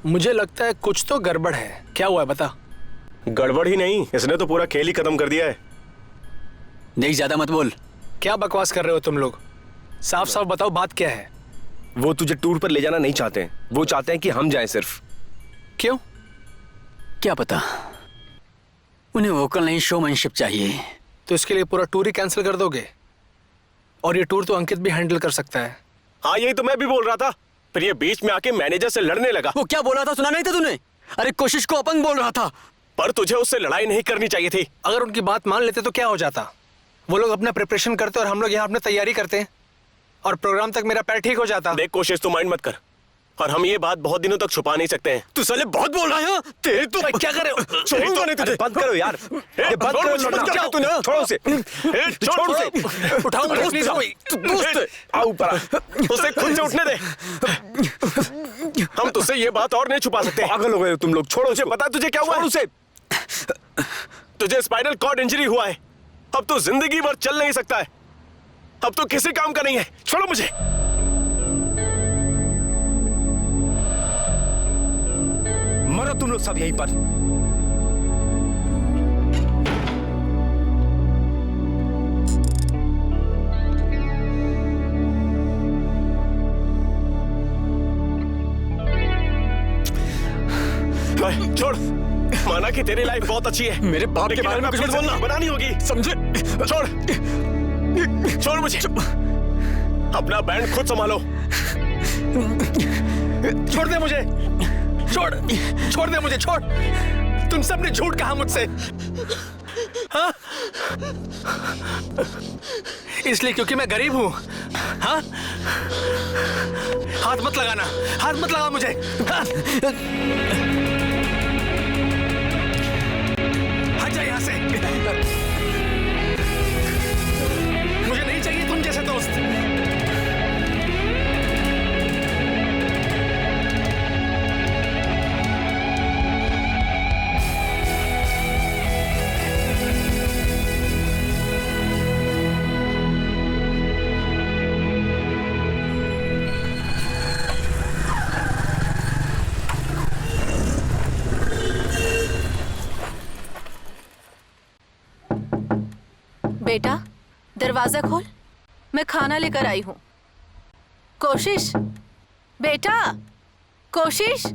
मुझे लगता है कुछ तो गड़बड़ है। क्या हुआ है बता। गड़बड़ ही नहीं, इसने तो पूरा खेल ही खत्म कर दिया है। नहीं, ज्यादा मत बोल। क्या बकवास कर रहे हो तुम लोग? साफ साफ बताओ बात क्या है। वो तुझे टूर पर ले जाना नहीं चाहते, वो चाहते हैं कि हम जाएं सिर्फ। क्यों? क्या पता, उन्हें वोकल नहीं शोमैनशिप चाहिए। तो इसके लिए पूरा टूर ही कैंसिल कर दोगे? और ये टूर तो अंकित भी हैंडल कर सकता है। हाँ, यही तो मैं भी बोल रहा था, पर ये बीच में आके मैनेजर से लड़ने लगा। वो क्या बोल रहा था, सुना नहीं था तूने? अरे कोशिश को अपंग बोल रहा था। पर तुझे उससे लड़ाई नहीं करनी चाहिए थी। अगर उनकी बात मान लेते तो क्या हो जाता? वो लोग अपना प्रिपरेशन करते और हम लोग यहाँ अपनी तैयारी करते, और प्रोग्राम तक मेरा पैर ठीक हो जाता। देख कोशिश, तू माइंड मत कर, और हम ये बात बहुत दिनों तक छुपा नहीं सकते हैं। तू साले बहुत बोल रहा है। तेरे तो क्या कर रहे हो? छोड़ूंगा नहीं तुझे। बंद करो यार, ये बंद करो। छोड़ तूने, छोड़ो उसे, छोड़ उसे। उठाऊंगा प्लीज। दोस्त है, आओ ऊपर। उसे खुद से उठने दे। हम तुझसे ये बात और नहीं छुपा सकते। पागल हो गए तुम लोग। छोड़ो मुझे पता है तुझे क्या हुआ है। उसे। तुझे स्पाइनल कॉर्ड इंजरी हुआ है। अब तू जिंदगी भर चल नहीं सकता है। अब तो किसी काम का नहीं है। छोड़ो मुझे। मरो तुम लोग सब यहीं पर। भाई छोड़। माना कि तेरी लाइफ बहुत अच्छी है, मेरे बाप के बारे में कुछ मत बोलना। बनानी होगी, समझे? छोड़, छोड़ मुझे। अपना बैंड खुद संभालो। छोड़ दे मुझे, छोड़ दे मुझे, छोड़। तुम सबने झूठ कहा मुझसे, हाँ? इसलिए क्योंकि मैं गरीब हूं, हाँ? हाथ मत लगाना, हाथ मत लगा मुझे, हाँ? हट जा यहाँ से। मुझे नहीं चाहिए तुम जैसे दोस्त। बेटा, दरवाजा खोल, मैं खाना लेकर आई हूँ। कोशिश, बेटा, कोशिश,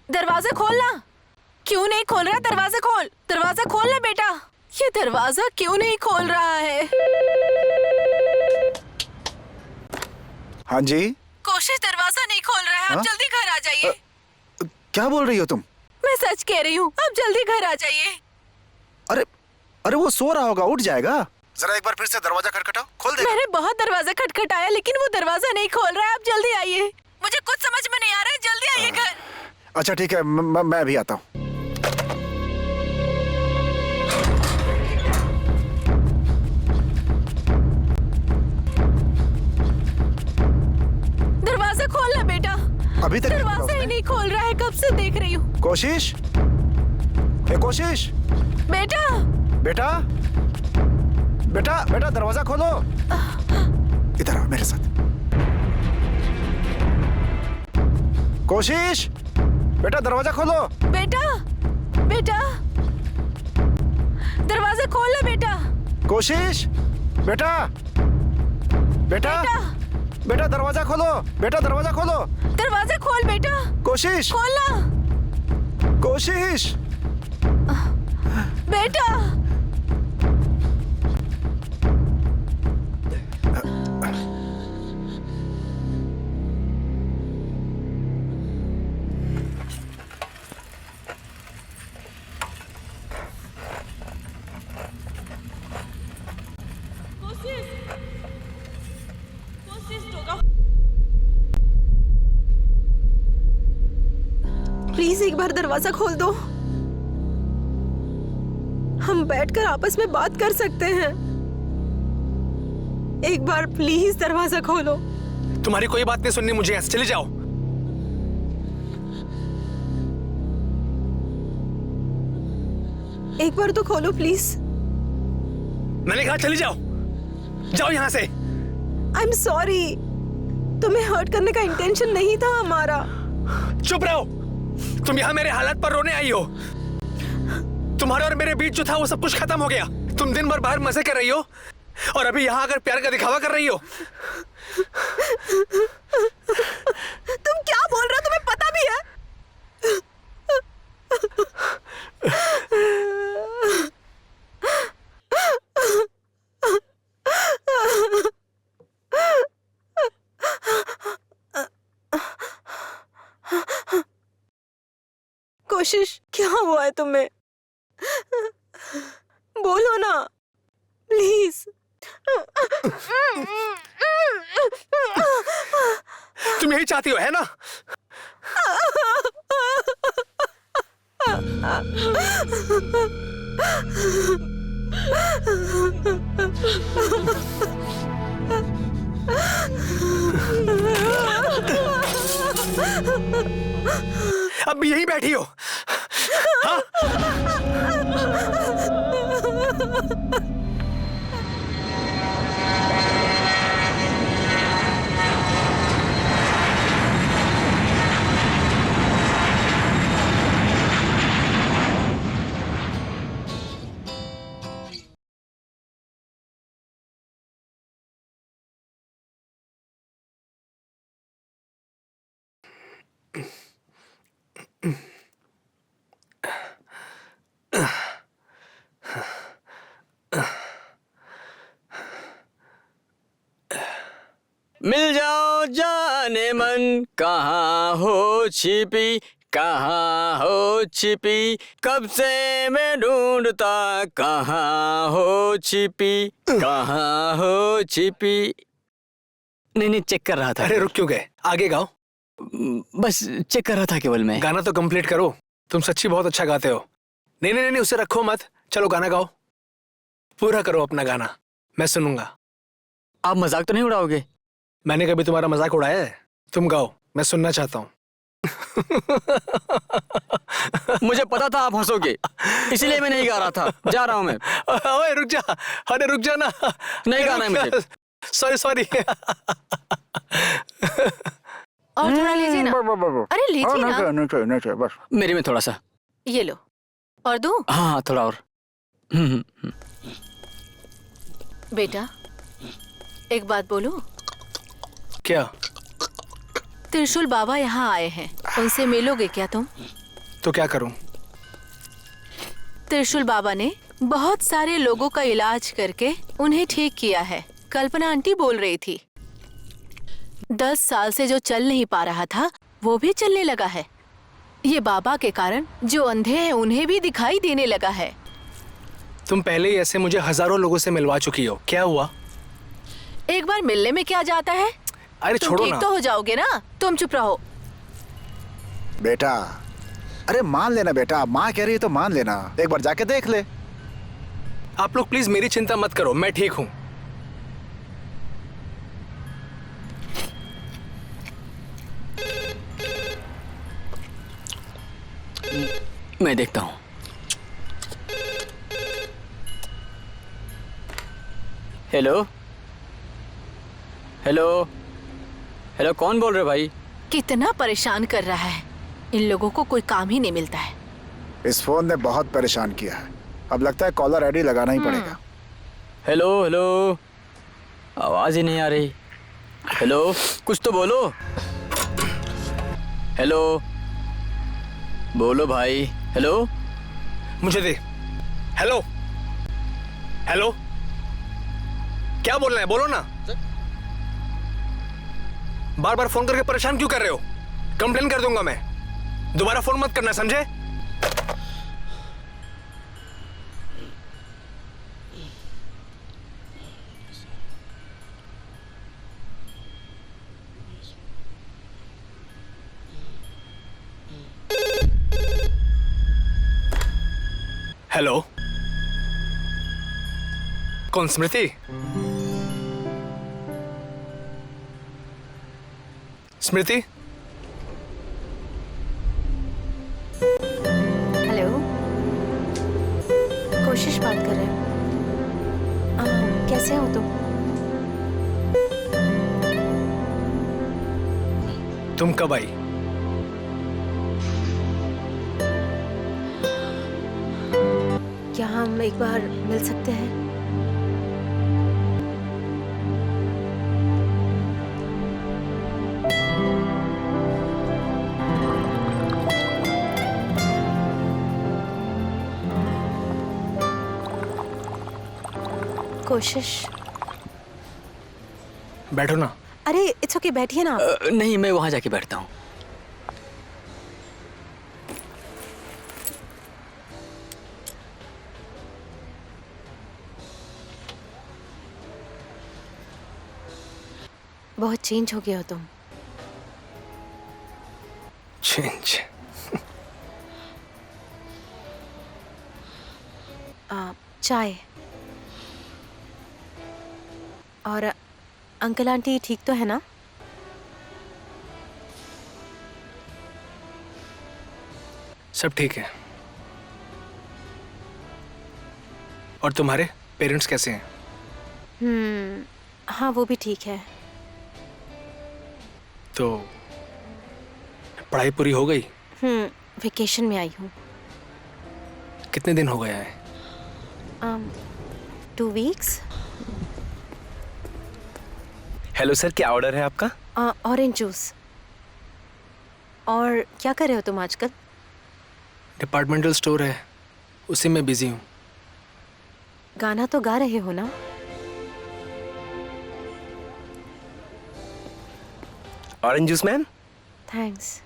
दरवाजा खोलना। क्यों नहीं खोल रहा? दरवाजा खोल, दरवाजा खोल ना बेटा। ये दरवाजा क्यों नहीं खोल रहा है? हाँ जी। कोशिश, दरवाजा नहीं खोल रहा है। आप जल्दी घर आ जाइए। क्या बोल रही हो तुम? मैं सच कह रही हूँ, आप जल्दी घर आ जाइए। अरे अरे, वो सो रहा होगा, उठ जाएगा। जरा एक बार फिर से दरवाजा खटखटाओ, खोल दे। मैंने बहुत दरवाजा खटखटाया लेकिन वो दरवाजा नहीं खोल रहा है। आप जल्दी आइए, मुझे कुछ समझ में नहीं आ रहा है। जल्दी आइए घर। अच्छा ठीक है, मैं भी आता हूँ। दरवाजा खोलना बेटा। अभी तक दरवाजा ही नहीं खोल रहा है, कब से देख रही हूँ। कोशिश, कोशिश, बेटा, बेटा, बेटा, बेटा, दरवाजा खोलो। इधर आओ मेरे साथ। कोशिश, बेटा, दरवाजा खोलो। बेटा, बेटा, दरवाजा खोल ले बेटा। कोशिश, बेटा, बेटा, बेटा, दरवाजा खोलो। बेटा, दरवाजा खोलो। दरवाजा खोल बेटा। कोशिश, खोलना। कोशिश, बेटा, प्लीज एक बार दरवाजा खोल दो। हम बैठकर आपस में बात कर सकते हैं। एक बार प्लीज दरवाजा खोलो। तुम्हारी कोई बात नहीं सुननी मुझे, यहाँ से चले जाओ। एक बार तो खोलो प्लीज। मैंने कहा चली जाओ, जाओ यहाँ से। आई एम सॉरी, तुम्हें हर्ट करने का इंटेंशन नहीं था हमारा। चुप रहो, तुम यहाँ मेरे हालात पर रोने आई हो। तुम्हारे और मेरे बीच जो था वो सब कुछ खत्म हो गया। तुम दिन भर बाहर मजे कर रही हो और अभी यहाँ आकर प्यार का दिखावा कर रही हो। तुम क्या बोल रहे हो, तुम्हें पता भी है? कोशिश, क्या हुआ है तुम्हें? बोलो ना प्लीज। तुम यही चाहती हो, है ना? अब यहीं बैठी हो? हाँ? मिल जाओ जाने मन, कहाँ हो छिपी, कहाँ हो छिपी, कब से मैं ढूंढता, कहाँ हो छिपी, कहाँ हो छिपी। नहीं चेक कर रहा था। अरे रुक क्यों गए, आगे गाओ। बस चेक कर रहा था केवल मैं। गाना तो कंप्लीट करो, तुम सच्ची बहुत अच्छा गाते हो। नहीं उसे रखो मत, चलो गाना गाओ, पूरा करो अपना गाना, मैं सुनूंगा। आप मजाक तो नहीं उड़ाओगे? मैंने कभी तुम्हारा मजाक उड़ाया है? तुम गाओ, मैं सुनना चाहता हूँ। मुझे पता था आप हंसोगे, इसलिए मैं नहीं गा रहा था। जा रहा हूँ मैं। ओए रुक जा, अरे रुक जा ना। नहीं गाना है मुझे। सॉरी। और थोड़ा लीजिए ना। अरे लीजिए ना। नहीं बस। मेरे में थोड़ा सा। ये लो, और दूं? हाँ थोड़ा और। बेटा, एक बात बोलूं? क्या? त्रिशूल बाबा यहाँ आए हैं, उनसे मिलोगे क्या तुम? तो क्या करूं? त्रिशूल बाबा ने बहुत सारे लोगों का इलाज करके उन्हें ठीक किया है। कल्पना आंटी बोल रही थी 10 साल से जो चल नहीं पा रहा था वो भी चलने लगा है। ये बाबा के कारण जो अंधे हैं उन्हें भी दिखाई देने लगा है। तुम पहले ही ऐसे मुझे हजारों लोगों से मिलवा चुकी हो, क्या हुआ? एक बार मिलने में क्या जाता है? अरे तुम छोड़ो ठीक ना। तो हो जाओगे ना, तुम चुप रहो। बेटा, अरे मान लेना बेटा, माँ कह रही है तो मान लेना, एक बार जाके देख ले। आप लोग प्लीज मेरी चिंता मत करो, मैं ठीक हूं। मैं देखता हूँ। हेलो हेलो हेलो, कौन बोल रहे भाई? कितना परेशान कर रहा है, इन लोगों को कोई काम ही नहीं मिलता है। इस फोन ने बहुत परेशान किया है, अब लगता है कॉलर आईडी लगाना ही पड़ेगा। हेलो हेलो, आवाज ही नहीं आ रही। हेलो, कुछ तो बोलो। हेलो, बोलो भाई। हेलो, मुझे दे। हेलो हेलो, क्या बोलना है, बोलो ना। बार बार फोन करके परेशान क्यों कर रहे हो? कंप्लेन कर दूंगा मैं, दोबारा फोन मत करना, समझे? हेलो, कौन? स्मृति? स्मृति? हेलो। तुम कब आई? क्या हम एक बार मिल सकते हैं? कोशिश। बैठो ना। अरे इट्स ओके, बैठिए ना आप। नहीं, मैं वहां जाके बैठता हूँ। बहुत चेंज हो गए हो तुम। चेंज? चाय। और अंकल आंटी ठीक तो है ना? सब ठीक है। और तुम्हारे पेरेंट्स कैसे हैं? हाँ वो भी ठीक है। तो पढ़ाई पूरी हो गई? वेकेशन में आई हूँ। कितने दिन हो गया है? 2 वीक्स। हेलो सर, क्या ऑर्डर है आपका? Orange juice. और क्या कर रहे हो तुम आजकल? डिपार्टमेंटल स्टोर है, उसी में बिजी हूँ। गाना तो गा रहे हो ना? Orange juice ma'am. थैंक्स।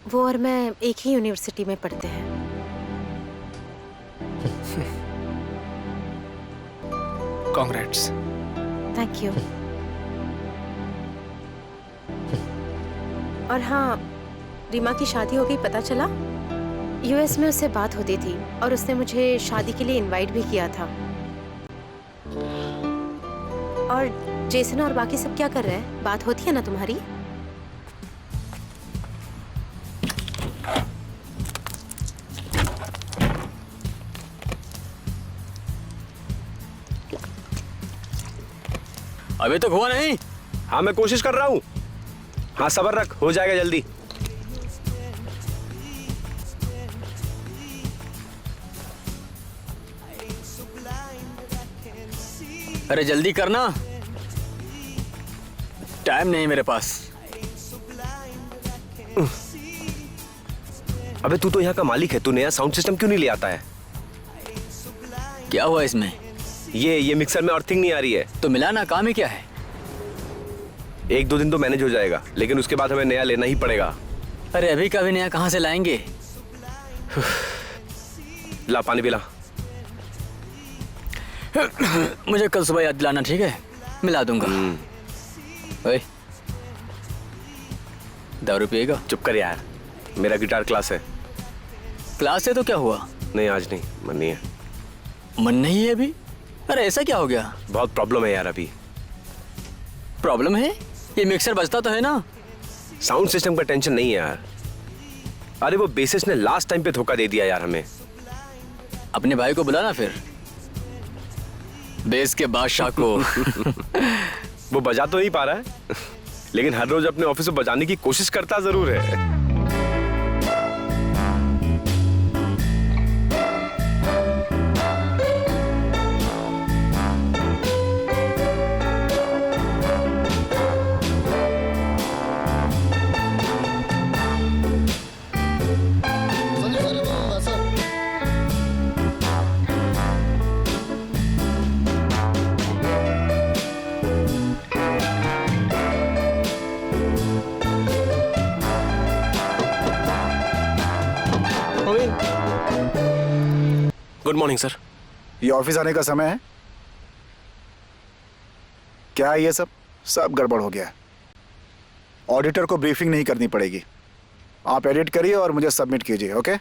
वो और मैं एक ही यूनिवर्सिटी में पढ़ते हैं। कांग्रेट्स। Thank you. और हाँ, रीमा की शादी हो गई, पता चला? यूएस में उससे बात होती थी और उसने मुझे शादी के लिए इनवाइट भी किया था। और जेसन और बाकी सब क्या कर रहे हैं? बात होती है ना तुम्हारी? अभी तक हुआ नहीं? हाँ मैं कोशिश कर रहा हूँ। हाँ सब्र रख, हो जाएगा जल्दी। अरे जल्दी करना, टाइम नहीं मेरे पास। अबे तू तो यहाँ का मालिक है, तू नया साउंड सिस्टम क्यों नहीं ले आता है? क्या हुआ इसमें? ये मिक्सर में अर्थिंग नहीं आ रही है। तो मिलाना काम ही क्या है? 1-2 दिन तो मैनेज हो जाएगा, लेकिन उसके बाद हमें नया लेना ही पड़ेगा। अरे अभी का भी नया कहाँ से लाएंगे? ला पानी पिला। मुझे कल सुबह याद दिलाना, ठीक है? मिला दूंगा। ओए, दारू पिएगा? चुप कर यार, मेरा गिटार क्लास है। क्लास है तो क्या हुआ? नहीं आज नहीं, मन नहीं है। मन नहीं है अभी? अरे ऐसा क्या हो गया? बहुत प्रॉब्लम है यार अभी। प्रॉब्लम है? ये मिक्सर बजता तो है ना? साउंड सिस्टम का टेंशन नहीं है यार। अरे वो बेसिस ने लास्ट टाइम पे धोखा दे दिया यार हमें। अपने भाई को बुलाना फिर, बेस के बादशाह को। वो बजा तो नहीं पा रहा है, लेकिन हर रोज अपने ऑफिस में बजाने की कोशिश करता जरूर है। Good morning sir. ये ऑफिस आने का समय है? क्या है ये सब? सब गड़बड़ हो गया है। ऑडिटर को ब्रीफिंग नहीं करनी पड़ेगी। आप एडिट करिए और मुझे सबमिट कीजिए, ओके?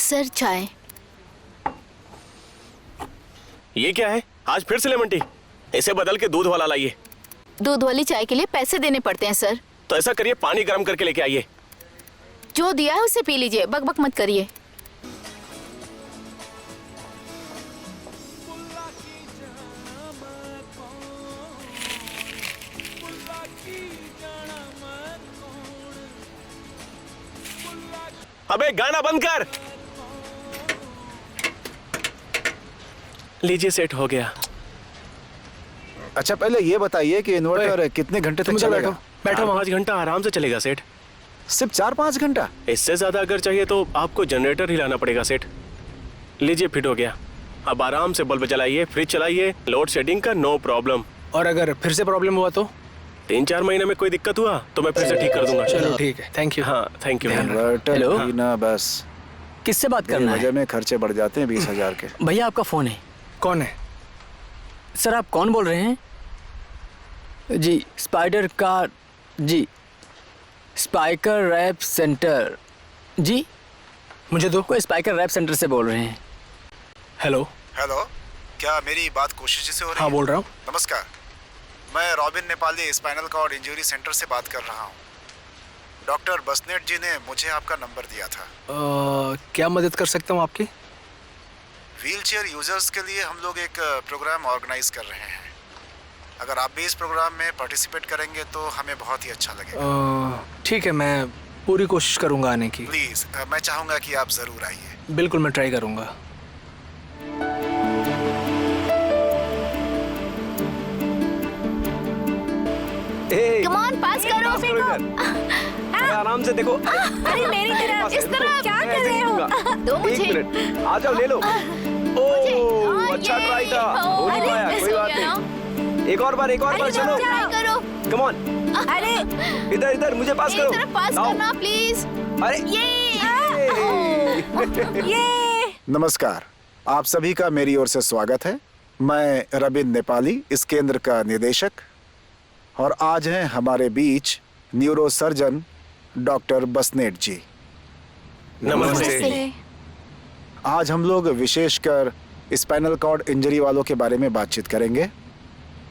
सर चाय। ये क्या है? आज फिर से लेमन टी? इसे बदल के दूध वाला लाइए। दूध वाली चाय के लिए पैसे देने पड़ते हैं सर। तो ऐसा करिए, पानी गर्म करके लेके आइए। जो दिया है उसे पी लीजिए, बकबक मत करिए। अबे गाना बंद कर। लीजिए, सेट हो गया। अच्छा पहले ये बताइए कि इन्वर्टर कितने घंटे तक चलेगा? बैठो, 5 घंटा आराम से चलेगा सेठ। सिर्फ 4-5 घंटा? इससे ज्यादा अगर चाहिए तो आपको जनरेटर हिलाना पड़ेगा सेठ। लीजिए, फिट हो गया। अब आराम से बल्ब जलाइए, फ्रिज चलाइए, लोड शेडिंग का नो प्रॉब्लम। और अगर फिर से प्रॉब्लम हुआ तो? 3-4 महीने में कोई दिक्कत हुआ तो मैं फिर से ठीक कर दूंगा। चलो ठीक है, थैंक यू। हाँ, थैंक यू। Inverter hello? ही ना बस। किससे बात करना वजह है? में खर्चे बढ़ जाते हैं 20,000 के। भैया आपका फोन है। कौन है? सर आप कौन बोल रहे हैं? जी स्पाइडर कार, जी स्पाइकर रैप सेंटर। जी मुझे दो। कोई स्पाइकर रैप सेंटर से बोल रहे हैं। हेलो। हेलो, क्या मेरी बात कोशिश जी से हो रही है? हाँ बोल रहा हूँ। नमस्कार, मैं Robin Nepali spinal cord injury centre से बात कर रहा हूँ। डॉक्टर बसनेट जी ने मुझे आपका नंबर दिया था। क्या मदद कर सकता हूँ आपकी? व्हीलचेयर यूजर्स के लिए हम लोग एक प्रोग्राम ऑर्गेनाइज कर रहे हैं। अगर आप भी इस प्रोग्राम में पार्टिसिपेट करेंगे तो हमें बहुत ही अच्छा लगेगा। ठीक है, मैं पूरी कोशिश करूँगा आने की। प्लीज़, मैं चाहूँगा कि आप ज़रूर आइए। बिल्कुल, मैं ट्राई करूँगा। कम ऑन, पास करो। आराम से देखो। अरे मेरी तरफ, इस तरफ। क्या कर रहे हो? दो मुझे। आ जाओ, ले लो। मुझे। हाँ, अच्छा ये। ट्राई था। हो नहीं अरे, पाया, मिस कोई हो बात गया नहीं। एक और बार चलो। ट्राई करो। कम ऑन, अरे इधर मुझे पास मेरी करो। तरफ पास लाओ। करना प्लीज। अरे ये नमस्कार, आप सभी का मेरी ओर से स्वागत है। मैं रबिन नेपाली, इस केंद्र का निदेशक, और आज हैं हमारे बीच न्यूरो सर्जन डॉक्टर बसनेट जी। नमस्ते। आज हम लोग विशेषकर स्पाइनल कॉर्ड इंजरी वालों के बारे में बातचीत करेंगे,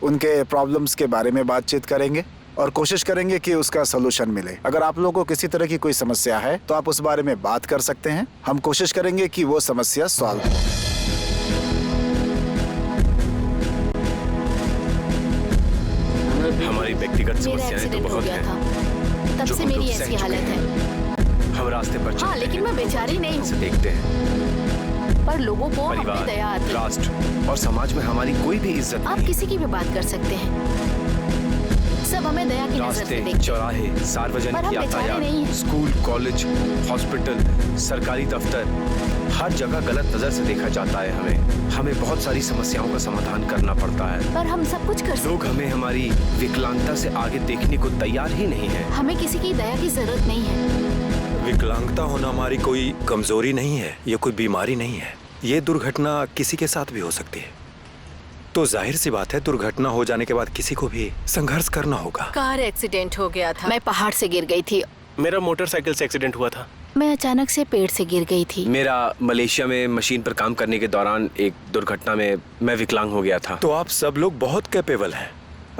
उनके प्रॉब्लम्स के बारे में बातचीत करेंगे और कोशिश करेंगे कि उसका सलूशन मिले। अगर आप लोगों को किसी तरह की कोई समस्या है तो आप उस बारे में बात कर सकते हैं। हम कोशिश करेंगे कि वो समस्या सॉल्व हो। हमारी व्यक्तिगत मेरा समस्याएं तो एक्सीडेंट हो बहुत गया हैं। था, तब जो से हम मेरी लोग ऐसी सह चुके हालत हैं। है। हम रास्ते पर हाँ, लेकिन मैं बेचारी नहीं से हूँ, देखते हैं। पर लोगों को हम पे दया आती है। राष्ट्र और समाज में हमारी कोई भी इज्जत आप नहीं। किसी की भी बात कर सकते हैं, सब हमें दया की नजर से रास्ते, देखते हैं। चौराहे, पर सार्वजनिक हम बेचारे नहीं यातायात, हैं। स्कूल, कॉलेज, हॉस्पिटल, सरकारी दफ्तर, हर जगह गलत नजर से देखा जाता है। हमें बहुत सारी समस्याओं का समाधान करना पड़ता है। पर हम सब कुछ कर सकते लोग हमें हमारी विकलांगता से आगे देखने को तैयार ही नहीं है। हैं। हमें किसी की दया की जरूरत नहीं है। विकलांगता होना हमारी कोई कमजोरी नहीं है, ये कोई बीमारी नहीं है। ये दुर्घटना किसी के साथ भी हो सकती है। तो जाहिर सी बात है, दुर्घटना हो जाने के बाद किसी को भी संघर्ष करना होगा। कार एक्सीडेंट हो गया था। मैं पहाड़ से गिर गई थी। मेरा मोटरसाइकिल से एक्सीडेंट हुआ था। मैं अचानक से पेड़ से गिर गई थी। मेरा मलेशिया में मशीन पर काम करने के दौरान एक दुर्घटना में मैं विकलांग हो गया था। तो आप सब लोग बहुत कैपेबल हैं।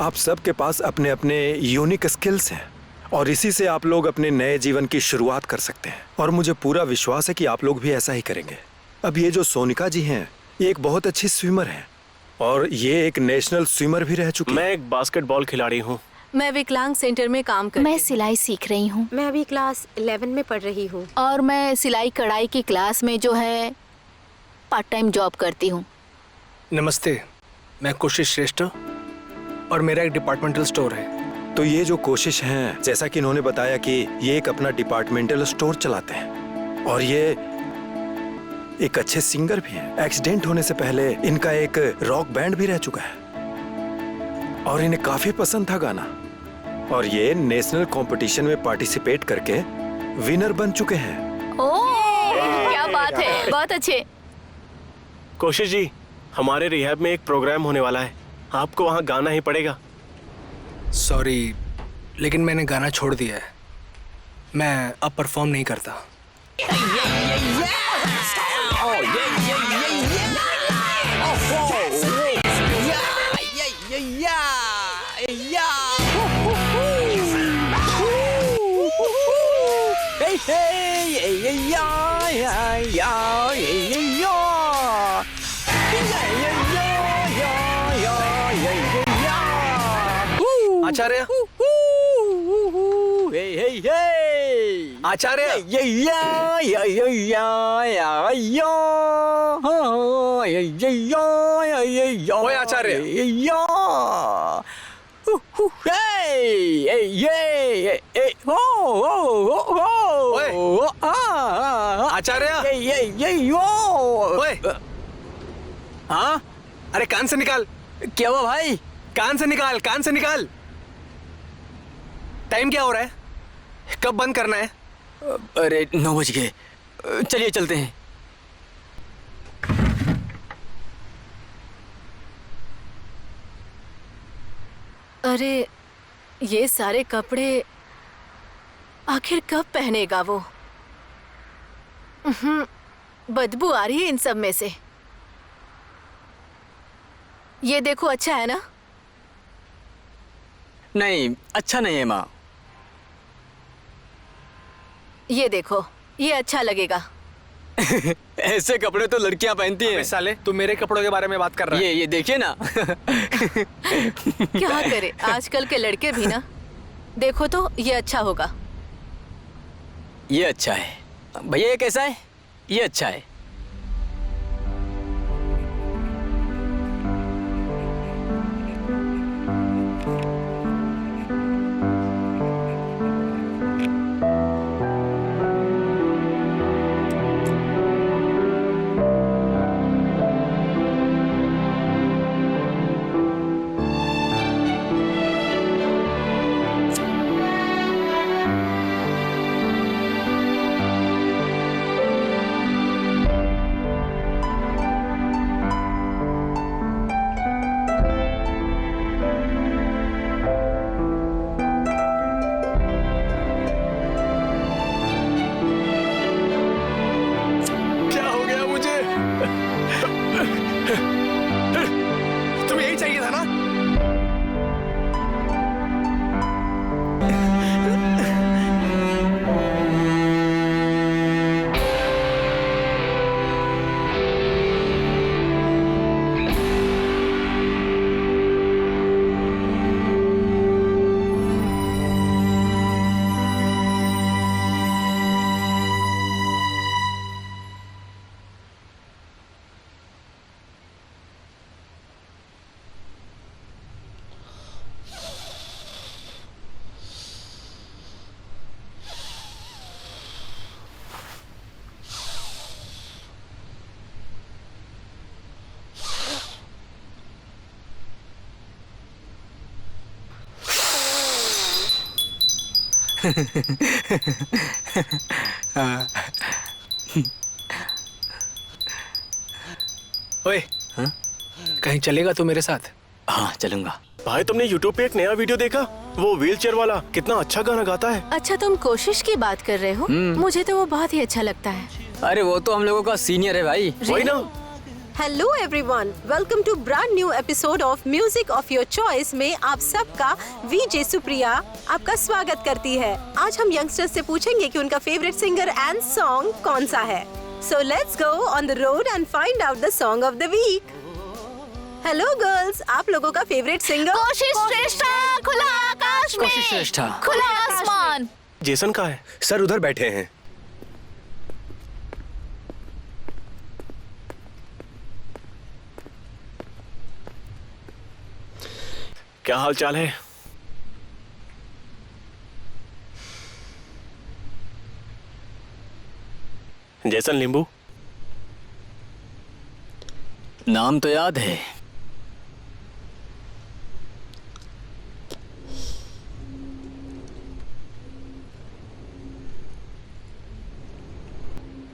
आप सब के पास अपने अपने यूनिक स्किल्स हैं और इसी से आप लोग अपने नए जीवन की शुरुआत कर सकते हैं। और मुझे पूरा विश्वास है कि आप लोग भी ऐसा ही करेंगे। अब ये जो सोनिका जी हैं, ये एक बहुत अच्छी स्विमर हैं और ये एक नेशनल स्विमर भी रह चुकी हैं। मैं एक बास्केटबॉल खिलाड़ी हूँ। मैं विकलांग सेंटर में काम करती मैं हूँ। सिलाई सीख रही हूँ मैं अभी क्लास 11 में पढ़ रही हूँ। और मैं सिलाई कढ़ाई की क्लास में जो है पार्ट टाइम जॉब करती हूँ। नमस्ते, मैं कोशिश श्रेष्ठ और मेरा एक डिपार्टमेंटल स्टोर है। तो ये जो कोशिश हैं, जैसा कि इन्होंने बताया कि ये एक अपना डिपार्टमेंटल स्टोर चलाते हैं और ये एक अच्छे सिंगर भी हैं। एक्सीडेंट होने से पहले इनका एक रॉक बैंड भी रह चुका है और इन्हें काफी पसंद था गाना, और ये नेशनल कंपटीशन में पार्टिसिपेट करके विनर बन चुके हैं। ओह, क्या बात है, बहुत अच्छे। कोशिश जी, हमारे रिहैब में एक प्रोग्राम होने वाला है, आपको वहाँ गाना ही पड़ेगा। सॉरी, लेकिन मैंने गाना छोड़ दिया है। मैं अब परफॉर्म नहीं करता। आचार्य आचार्य ओए आचार्य आचार्य ओए हाँ अरे कान से निकाल। क्या हुआ भाई? कान से निकाल, कान से निकाल। टाइम क्या हो रहा है? कब बंद करना है? अरे 9 बज गए, चलिए चलते हैं। अरे ये सारे कपड़े आखिर कब पहनेगा वो? बदबू आ रही है इन सब में से। ये देखो, अच्छा है ना? नहीं, अच्छा नहीं है माँ। ये देखो, ये अच्छा लगेगा। ऐसे कपड़े तो लड़कियां पहनती हैं। साले तू मेरे कपड़ों के बारे में बात कर रहा है। ये देखिए ना। क्या करे, आजकल के लड़के भी ना। देखो तो ये अच्छा होगा। ये अच्छा है भैया। ये कैसा है? ये अच्छा है। तुम्हें यही चाहिए था ना? ओए, हाँ? कहीं चलेगा तू मेरे साथ? हाँ चलूंगा। भाई तुमने यूट्यूब पे एक नया वीडियो देखा? वो व्हीलचेयर वाला कितना अच्छा गाना गाता है। अच्छा, तुम कोशिश की बात कर रहे हो? मुझे तो वो बहुत ही अच्छा लगता है। अरे वो तो हम लोगों का सीनियर है भाई। वही ना। Hello everyone, welcome to brand new episode of music of your choice में आप सबका वीजे सुप्रिया आपका स्वागत करती है। आज हम यंगस्टर्स से पूछेंगे कि उनका फेवरेट सिंगर एंड सॉन्ग कौन सा है। So let's go on the road and find out the song of the week. Hello girls, आप लोगों का फेवरेट सिंगर? कोशिश श्रेष्ठा, खुला आकाश में, कोशिश श्रेष्ठा, खुला आसमान। जेसन कहाँ है? सर उधर बैठे हैं। क्या हाल चाल है? जेसन लिंबू? नाम तो याद है।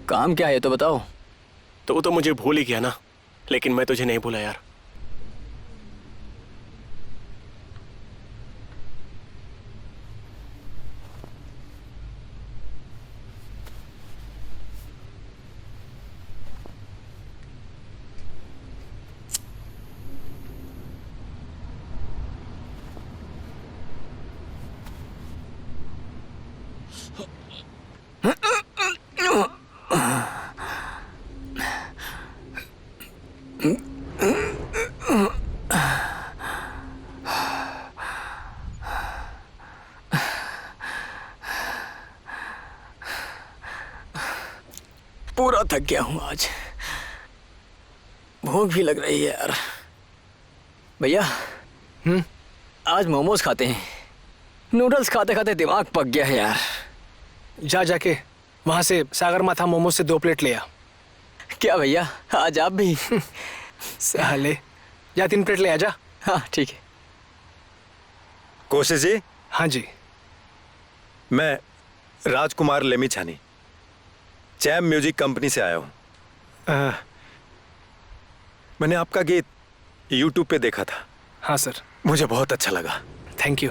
काम क्या है तो बताओ। तो वो तो मुझे भूल ही गया ना, लेकिन मैं तुझे नहीं भूला यार। पूरा थक गया हूँ आज। भूख भी लग रही है यार। भैया आज मोमोज खाते हैं। नूडल्स खाते खाते दिमाग पक गया है यार। जाके वहां से सागर माथा मोमो से 2 प्लेट ले आ। क्या भैया आज आप भी? साले जा 3 प्लेट ले आ जा। हाँ ठीक है। कोशिश जी। हाँ जी। मैं राजकुमार लेमीछानी चैम म्यूजिक कंपनी से आया हूँ। मैंने आपका गीत YouTube पे देखा था। हाँ सर। मुझे बहुत अच्छा लगा। Thank you.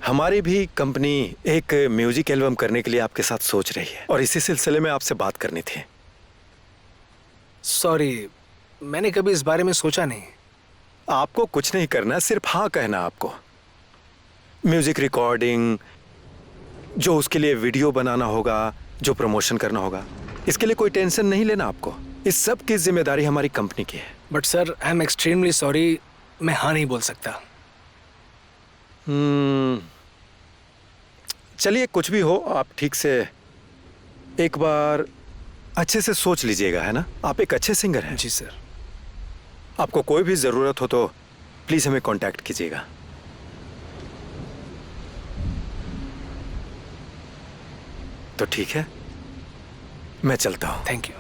हमारी भी कंपनी एक म्यूजिक एल्बम करने के लिए आपके साथ सोच रही है और इसी सिलसिले में आपसे बात करनी थी। सॉरी, मैंने कभी इस बारे में सोचा नहीं। आपको कुछ नहीं करना, सिर्फ हाँ कहना आपको। म्यूजिक रिकॉर्डिंग, जो उसके लिए वीडियो बनाना होगा, जो प्रमोशन करना होगा, इसके लिए कोई टेंशन नहीं लेना आपको। इस सब की जिम्मेदारी हमारी कंपनी की है। But sir I am extremely sorry, मैं हाँ नहीं बोल सकता। चलिए कुछ भी हो, आप ठीक से एक बार अच्छे से सोच लीजिएगा, है ना? आप एक अच्छे सिंगर हैं। जी सर। आपको कोई भी ज़रूरत हो तो प्लीज़ हमें कांटेक्ट कीजिएगा। तो ठीक है, मैं चलता हूँ। Thank you.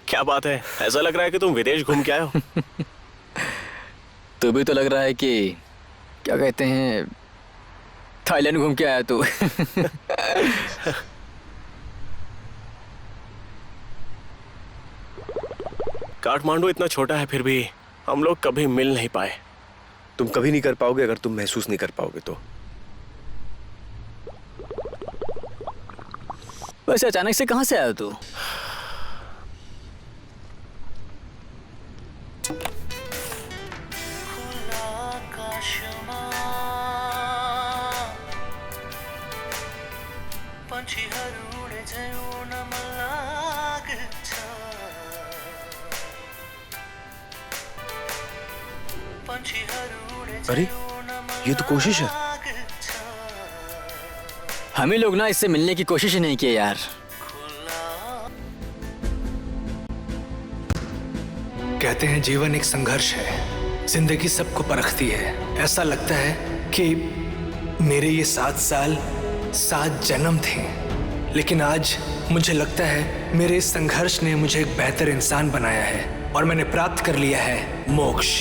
क्या बात है, ऐसा लग रहा है कि तुम विदेश घूम के आए हो। तू भी तो लग रहा है कि क्या कहते हैं, थाईलैंड घूम के आया तू। काठमांडू इतना छोटा है, फिर भी हम लोग कभी मिल नहीं पाए। तुम कभी नहीं कर पाओगे अगर तुम महसूस नहीं कर पाओगे तो। वैसे अचानक से कहाँ से आया तू? अरे ये तो कोशिश है। हम ही लोग ना इससे मिलने की कोशिश ही नहीं की यार। कहते हैं जीवन एक संघर्ष है, जिंदगी सबको परखती है। ऐसा लगता है कि मेरे ये 7 साल 7 जन्म थे, लेकिन आज मुझे लगता है मेरे इस संघर्ष ने मुझे एक बेहतर इंसान बनाया है और मैंने प्राप्त कर लिया है मोक्ष।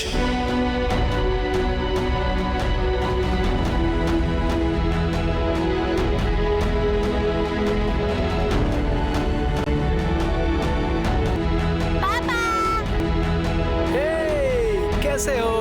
कैसे हो?